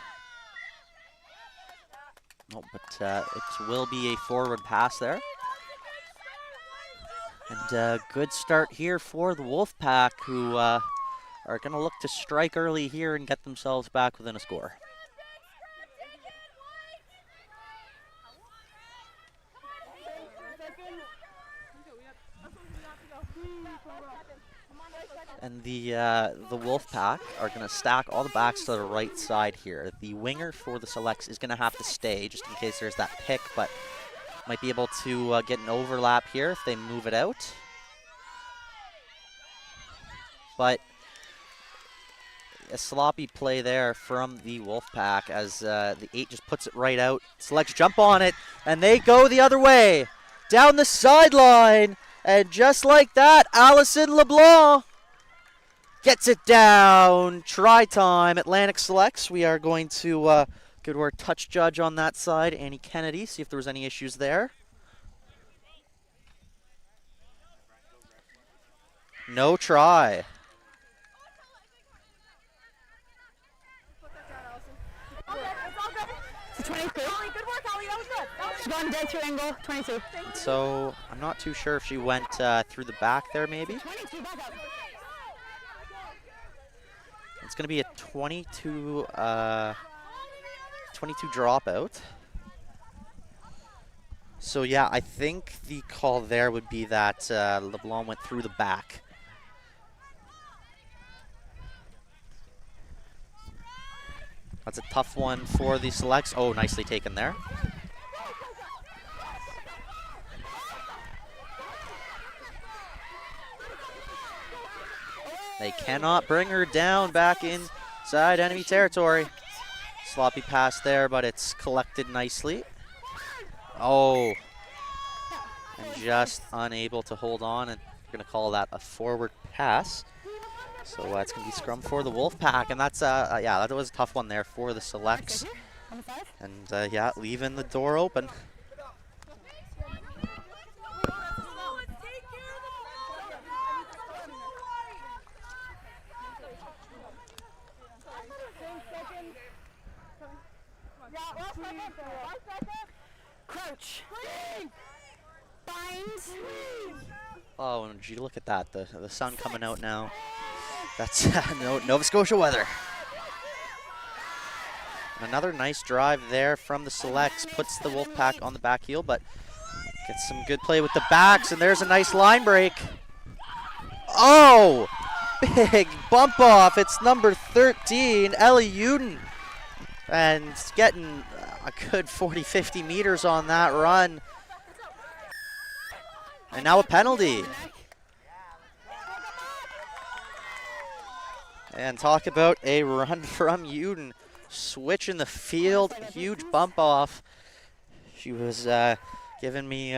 Oh, but it will be a forward pass there. And a good start here for the Wolfpack, who are going to look to strike early here and get themselves back within a score. And the Wolfpack are going to stack all the backs to the right side here. The winger for the selects is going to have to stay just in case there's that pick, but might be able to get an overlap here if they move it out. But a sloppy play there from the Wolfpack as the 8 just puts it right out. Selects jump on it, and they go the other way. Down the sideline, and just like that, Allison LeBlanc gets it down. Try time. Atlantic selects. We are going to go to our touch judge on that side, Annie Kennedy, see if there was any issues there. No try. It's 22. Good work, Ollie. That was good. She's gone dead to angle. 22. So I'm not too sure if she went through the back there, maybe. 22 back up. It's going to be a 22 dropout. So yeah, I think the call there would be that LeBlanc went through the back. That's a tough one for the selects. Oh, nicely taken there. They cannot bring her down back inside enemy territory. Sloppy pass there, but it's collected nicely. Oh, and just unable to hold on, and we're going to call that a forward pass. So it's going to be scrum for the Wolfpack, and that's, yeah, that was a tough one there for the selects. And, yeah, leaving the door open. Crouch. Bind. Oh, and gee, look at that, the sun coming out now. That's Nova Scotia weather. And another nice drive there from the selects, puts the Wolfpack on the back heel, but gets some good play with the backs, and there's a nice line break. Oh, big bump off. It's number 13, Ellie Uden, and getting a good 40-50 meters on that run. And now a penalty. And talk about a run from Uden. Switch in the field, huge bump off. She was giving me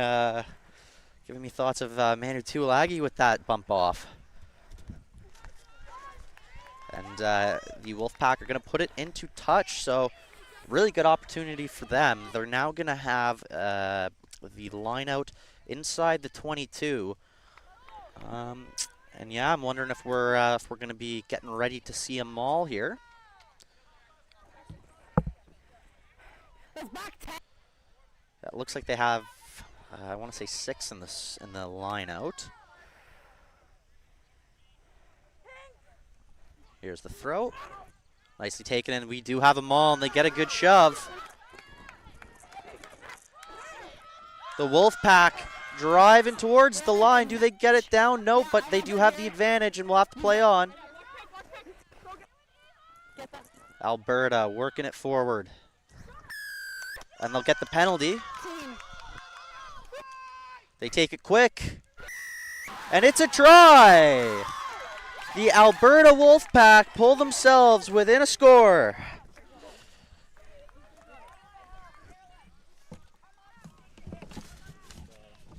thoughts of Manu Tuilagi with that bump off. And the Wolfpack are going to put it into touch, so really good opportunity for them. They're now going to have the line out inside the 22. And yeah, I'm wondering if we're going to be getting ready to see a maul here. It looks like they have, I want to say 6 in the line out. Here's the throw. Nicely taken, and we do have a maul, and they get a good shove. The Wolfpack driving towards the line. Do they get it down? No, but they do have the advantage, and we'll have to play on. Alberta working it forward. And they'll get the penalty. They take it quick. And it's a try! The Alberta Wolfpack pull themselves within a score.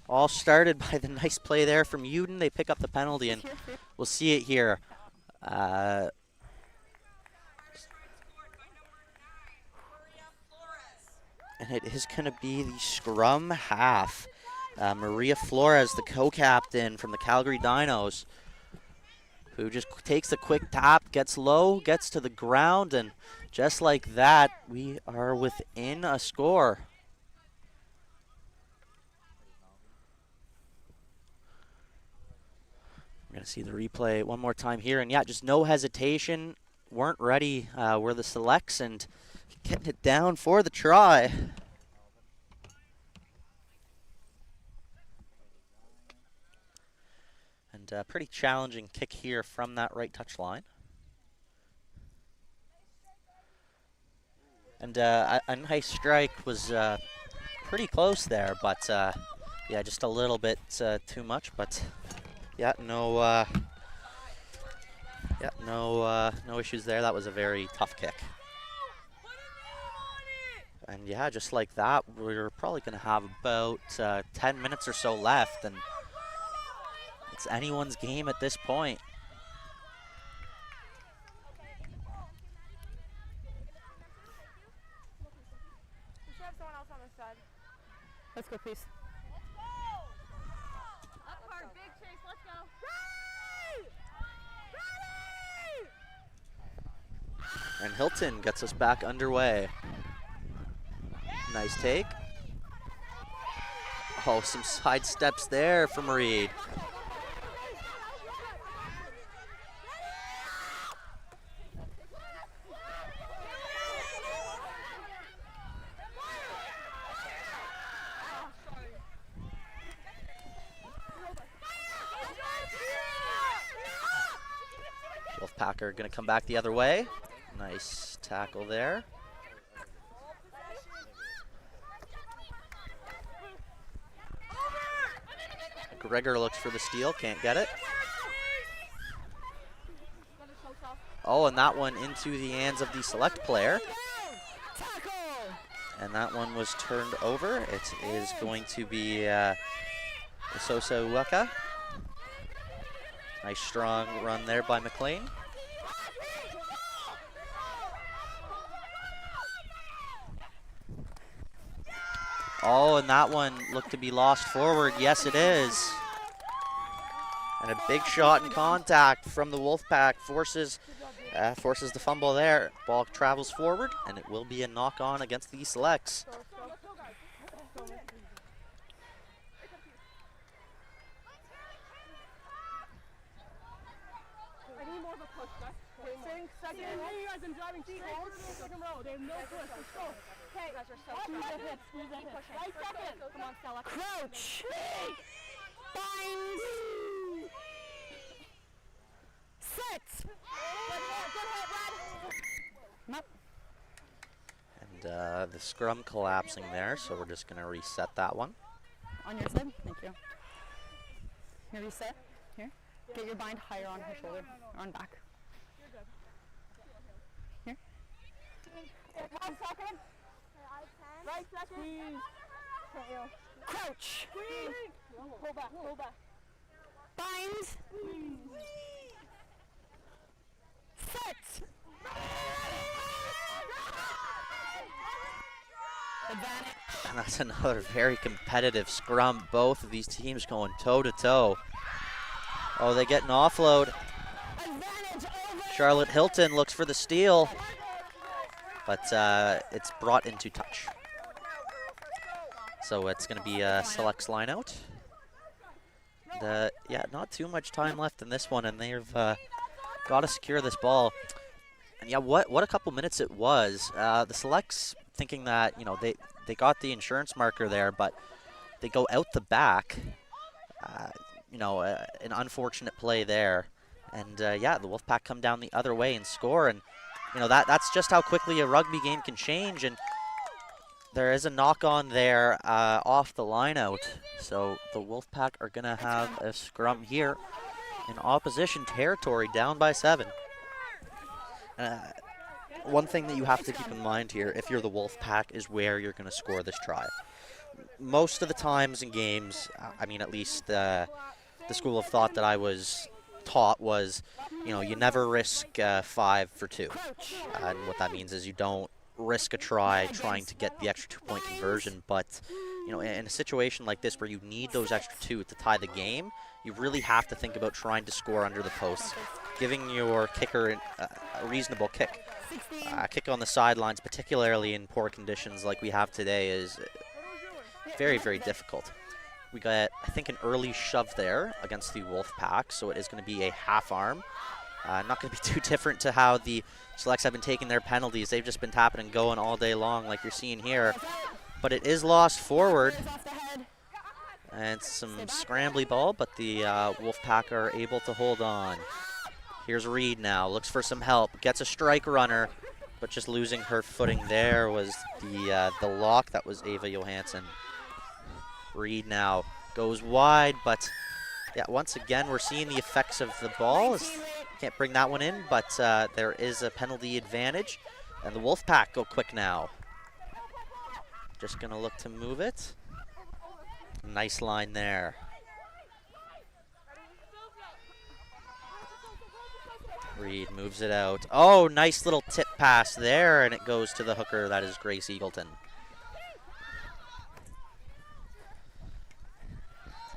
All started by the nice play there from Uden. They pick up the penalty, and we'll see it here. And it is going to be the scrum half. Maria Flores, the co-captain from the Calgary Dinos, who just takes the quick tap, gets low, gets to the ground, and just like that, we are within a score. We're going to see the replay one more time here, and yeah, just no hesitation. Weren't ready, were the selects, and getting it down for the try. And a pretty challenging kick here from that right touch line. And a nice strike was pretty close there, but yeah, just a little bit too much. But yeah, no issues there. That was a very tough kick. And yeah, just like that, we're probably going to have about 10 minutes or so left, and it's anyone's game at this point. We should have someone else on this side. Let's go, please. Up hard, big chase, let's go. And Hilton gets us back underway. Nice take. Oh, some side steps there from Reed. Wolfpacker gonna come back the other way. Nice tackle there. Gregor looks for the steal, can't get it. Oh, and that one into the hands of the select player. And that one was turned over. It is going to be Sosa Uweka. Nice strong run there by McLean. Oh, and that one looked to be lost forward. Yes, it is. And a big shot in contact from the Wolfpack forces the fumble there. Ball travels forward, and it will be a knock-on against the Selects. Second row. They have no push. Let's go. Okay. You guys are so squeeze that hip. Right second. Come on, Stella. Crouch. Bind. Sit. Good hit, Red. And the scrum collapsing there, so we're just going to reset that one. On your side. Thank you. Here, reset. Here. Get your bind higher on her shoulder. Or on back. Here. 1 second. Right second. Crouch. Pull back. Pull back. Bind. Sit. Advantage. And that's another very competitive scrum. Both of these teams going toe-to-toe. Oh, they get an offload. Charlotte Hilton looks for the steal, but it's brought into touch. So it's going to be a Selects line out. Yeah, not too much time left in this one, and they've got to secure this ball. And yeah, what a couple minutes it was. The Selects thinking that, you know, they got the insurance marker there, but they go out the back. You know, an unfortunate play there. And yeah, the Wolfpack come down the other way and score. And, you know, that's just how quickly a rugby game can change. And there is a knock on there off the line out. So the Wolfpack are going to have a scrum here in opposition territory, down by 7. One thing that you have to keep in mind here, if you're the Wolfpack, is where you're going to score this try. Most of the times in games, I mean, at least the school of thought that I was taught was, you know, you never risk 5 for 2. And what that means is you don't risk a try trying to get the extra 2-point conversion. But, you know, in a situation like this where you need those extra 2 to tie the game, you really have to think about trying to score under the posts, giving your kicker a reasonable kick. Kick on the sidelines, particularly in poor conditions like we have today, is very, very difficult. We got, I think, an early shove there against the Wolfpack, so it is going to be a half arm. Not going to be too different to how the Selects have been taking their penalties. They've just been tapping and going all day long like you're seeing here. But it is lost forward. And some scrambly ball, but the Wolfpack are able to hold on. Here's Reed now, looks for some help, gets a strike runner, but just losing her footing there was the lock. That was Ava Johansson. Reed now goes wide, but yeah, once again we're seeing the effects of the ball. Can't bring that one in, but there is a penalty advantage, and the Wolfpack go quick now. Just gonna look to move it. Nice line there. Reed moves it out. Oh, nice little tip pass there, and it goes to the hooker. That is Grace Eagleton.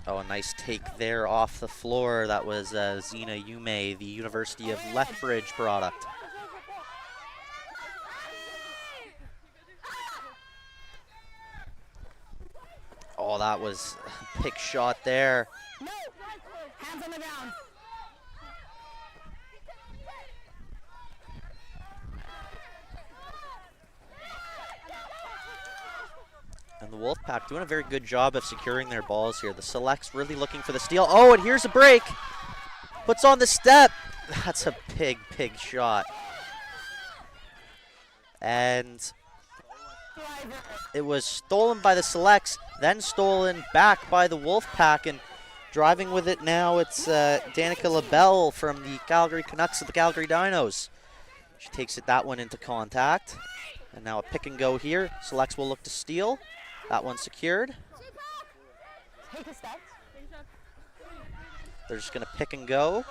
Oh, a nice take there off the floor. That was Zena Yume, the University of Lethbridge product. Oh, that was a big shot there. No! Hands on the ground. And the Wolfpack doing a very good job of securing their balls here. The Selects really looking for the steal. Oh, and here's a break. Puts on the step. That's a big, big shot. And it was stolen by the Selects, then stolen back by the Wolfpack, and driving with it now it's Danica LaBelle from the Calgary Canucks of the Calgary Dinos. She takes it that one into contact. And now a pick and go here. Selects will look to steal. That one secured. Take a step. They're just going to pick and go.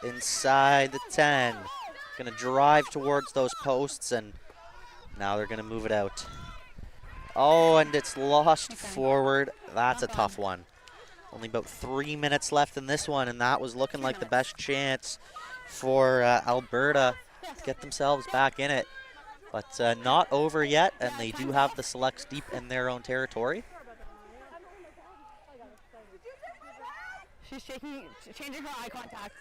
Inside the 10. Going to drive towards those posts, and now they're going to move it out. Oh, and it's lost forward. That's a tough one. Only about 3 minutes left in this one, and that was looking like the best chance for Alberta to get themselves back in it. But not over yet, and they do have the Selects deep in their own territory. She's changing her eye contact.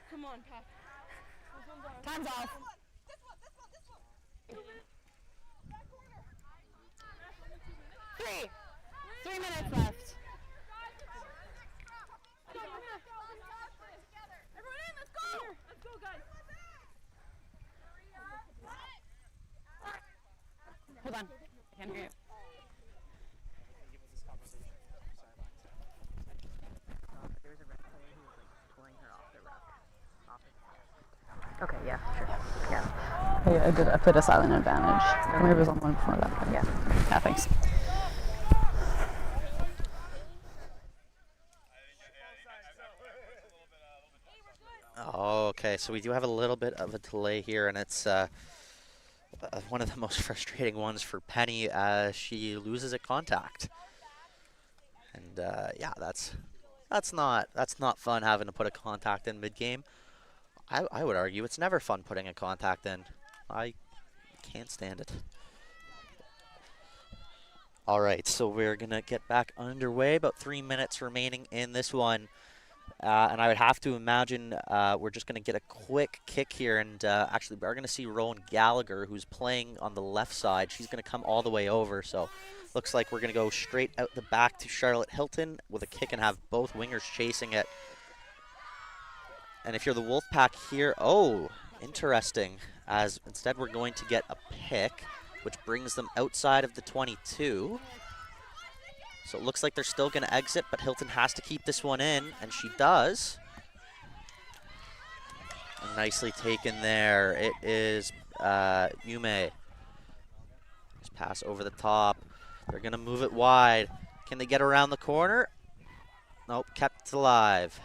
Come on, Pat. Time's off. 3 minutes left. Hold on. I can't hear you. Okay, yeah, sure. Yeah. I did. I put a silent advantage. Maybe it was on one before that. Yeah. Yeah, thanks. Okay, so we do have a little bit of a delay here, and it's one of the most frustrating ones for Penny as she loses at contact. And yeah, that's not fun having to put a contact in mid-game. I would argue it's never fun putting a contact in. I can't stand it. All right, so we're gonna get back underway. About 3 minutes remaining in this one. And I would have to imagine we're just going to get a quick kick here. And actually, we are going to see Rowan Gallagher, who's playing on the left side. She's going to come all the way over. So looks like we're going to go straight out the back to Charlotte Hilton with a kick and have both wingers chasing it. And if you're the Wolfpack here, oh, Interesting, as instead we're going to get a pick, which brings them outside of the 22. So it looks like they're still going to exit, but Hilton has to keep this one in, and she does. And nicely taken there. It is Yume. Just pass over the top. They're going to move it wide. Can they get around the corner? Nope, kept alive.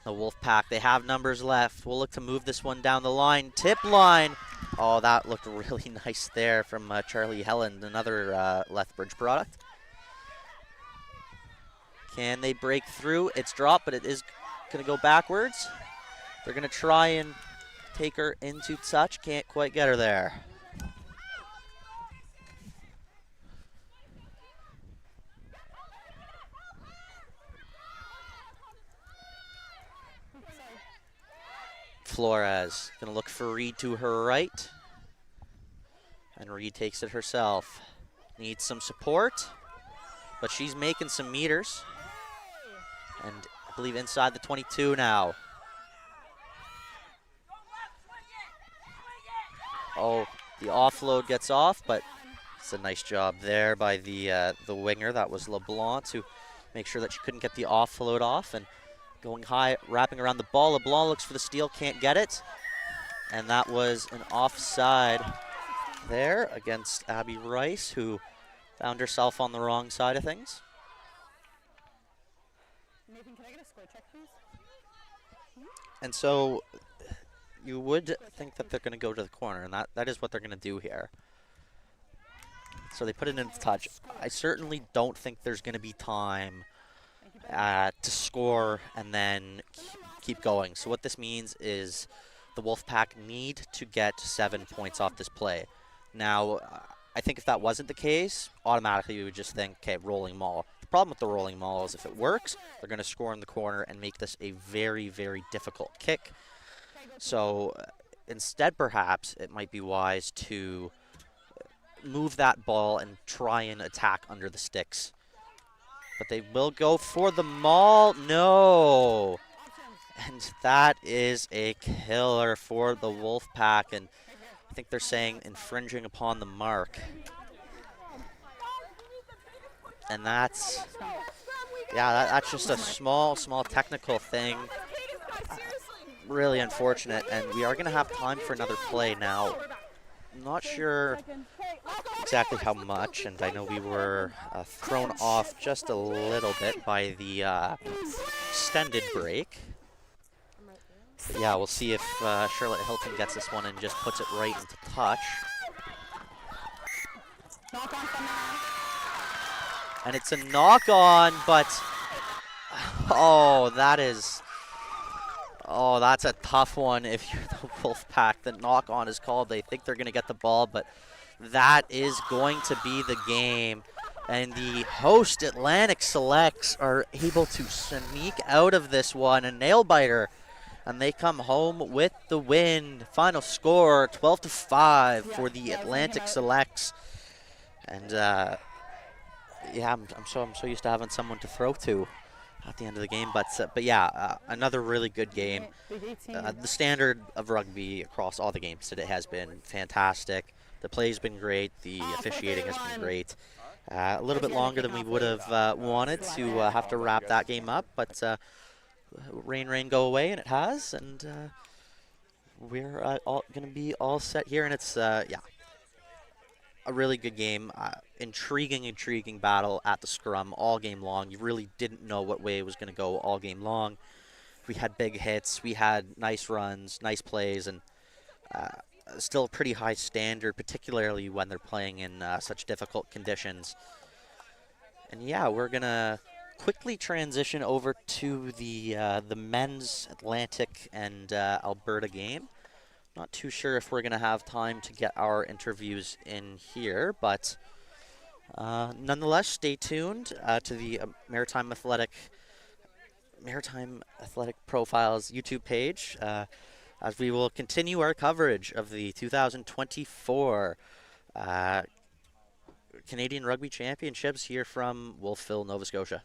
The Wolfpack, they have numbers left. We'll look to move this one down the line. Tip line. Oh, that looked really nice there from Charlie Helen, another Lethbridge product. Can they break through? It's dropped, but it is going to go backwards. They're going to try and take her into touch. Can't quite get her there. Flores going to look for Reed to her right. And Reed takes it herself. Needs some support, but she's making some meters. And I believe inside the 22 now. Oh, the offload gets off, but it's a nice job there by the winger. That was LeBlanc to make sure that she couldn't get the offload off. And going high, wrapping around the ball. LeBlanc looks for the steal, can't get it. And that was an offside there against Abby Rice, who found herself on the wrong side of things. Nathan, can I get a score check, please? And so you would think that they're going to go to the corner, and that is what they're going to do here. So they put it into touch. I certainly don't think there's going to be time to score and then keep going. So what this means is the Wolfpack need to get 7 points off this play. Now, I think if that wasn't the case, automatically we would just think, okay, rolling maul. The problem with the rolling maul is if it works, they're going to score in the corner and make this a very, very difficult kick. So instead, perhaps, it might be wise to move that ball and try and attack under the sticks. But they will go for the maul. No. And that is a killer for the Wolfpack. And I think they're saying infringing upon the mark. And that's, yeah, that's just a small technical thing. Really unfortunate. And we are going to have time for another play now. I'm not sure exactly how much, and I know we were thrown off just a little bit by the extended break. But yeah, we'll see if Charlotte Hilton gets this one and just puts it right into touch. And it's a knock-on, but oh, that's a tough one if you're the Wolfpack. The knock-on is called. They think they're going to get the ball, but that is going to be the game. And the host Atlantic Selects are able to sneak out of this one, a nail-biter. And they come home with the win. Final score, 12-5 for the Atlantic Selects. And yeah, I'm so used to having someone to throw to at the end of the game, but yeah, another really good game. The standard of rugby across all the games today has been fantastic. The play's been great. The officiating has been great. A little bit longer than we would have wanted to have to wrap that game up, but rain, go away, and it has, and we're all going to be all set here, and it's, yeah, a really good game. Intriguing battle at the scrum all game long. You really didn't know what way it was going to go all game long. We had big hits, we had nice runs, nice plays, and still a pretty high standard, particularly when they're playing in such difficult conditions. And yeah, we're going to quickly transition over to the men's Atlantic and Alberta game. Not too sure if we're going to have time to get our interviews in here, but nonetheless, stay tuned to the Maritime Athletic Profiles YouTube page. as we will continue our coverage of the 2024 Canadian Rugby Championships here from Wolfville, Nova Scotia.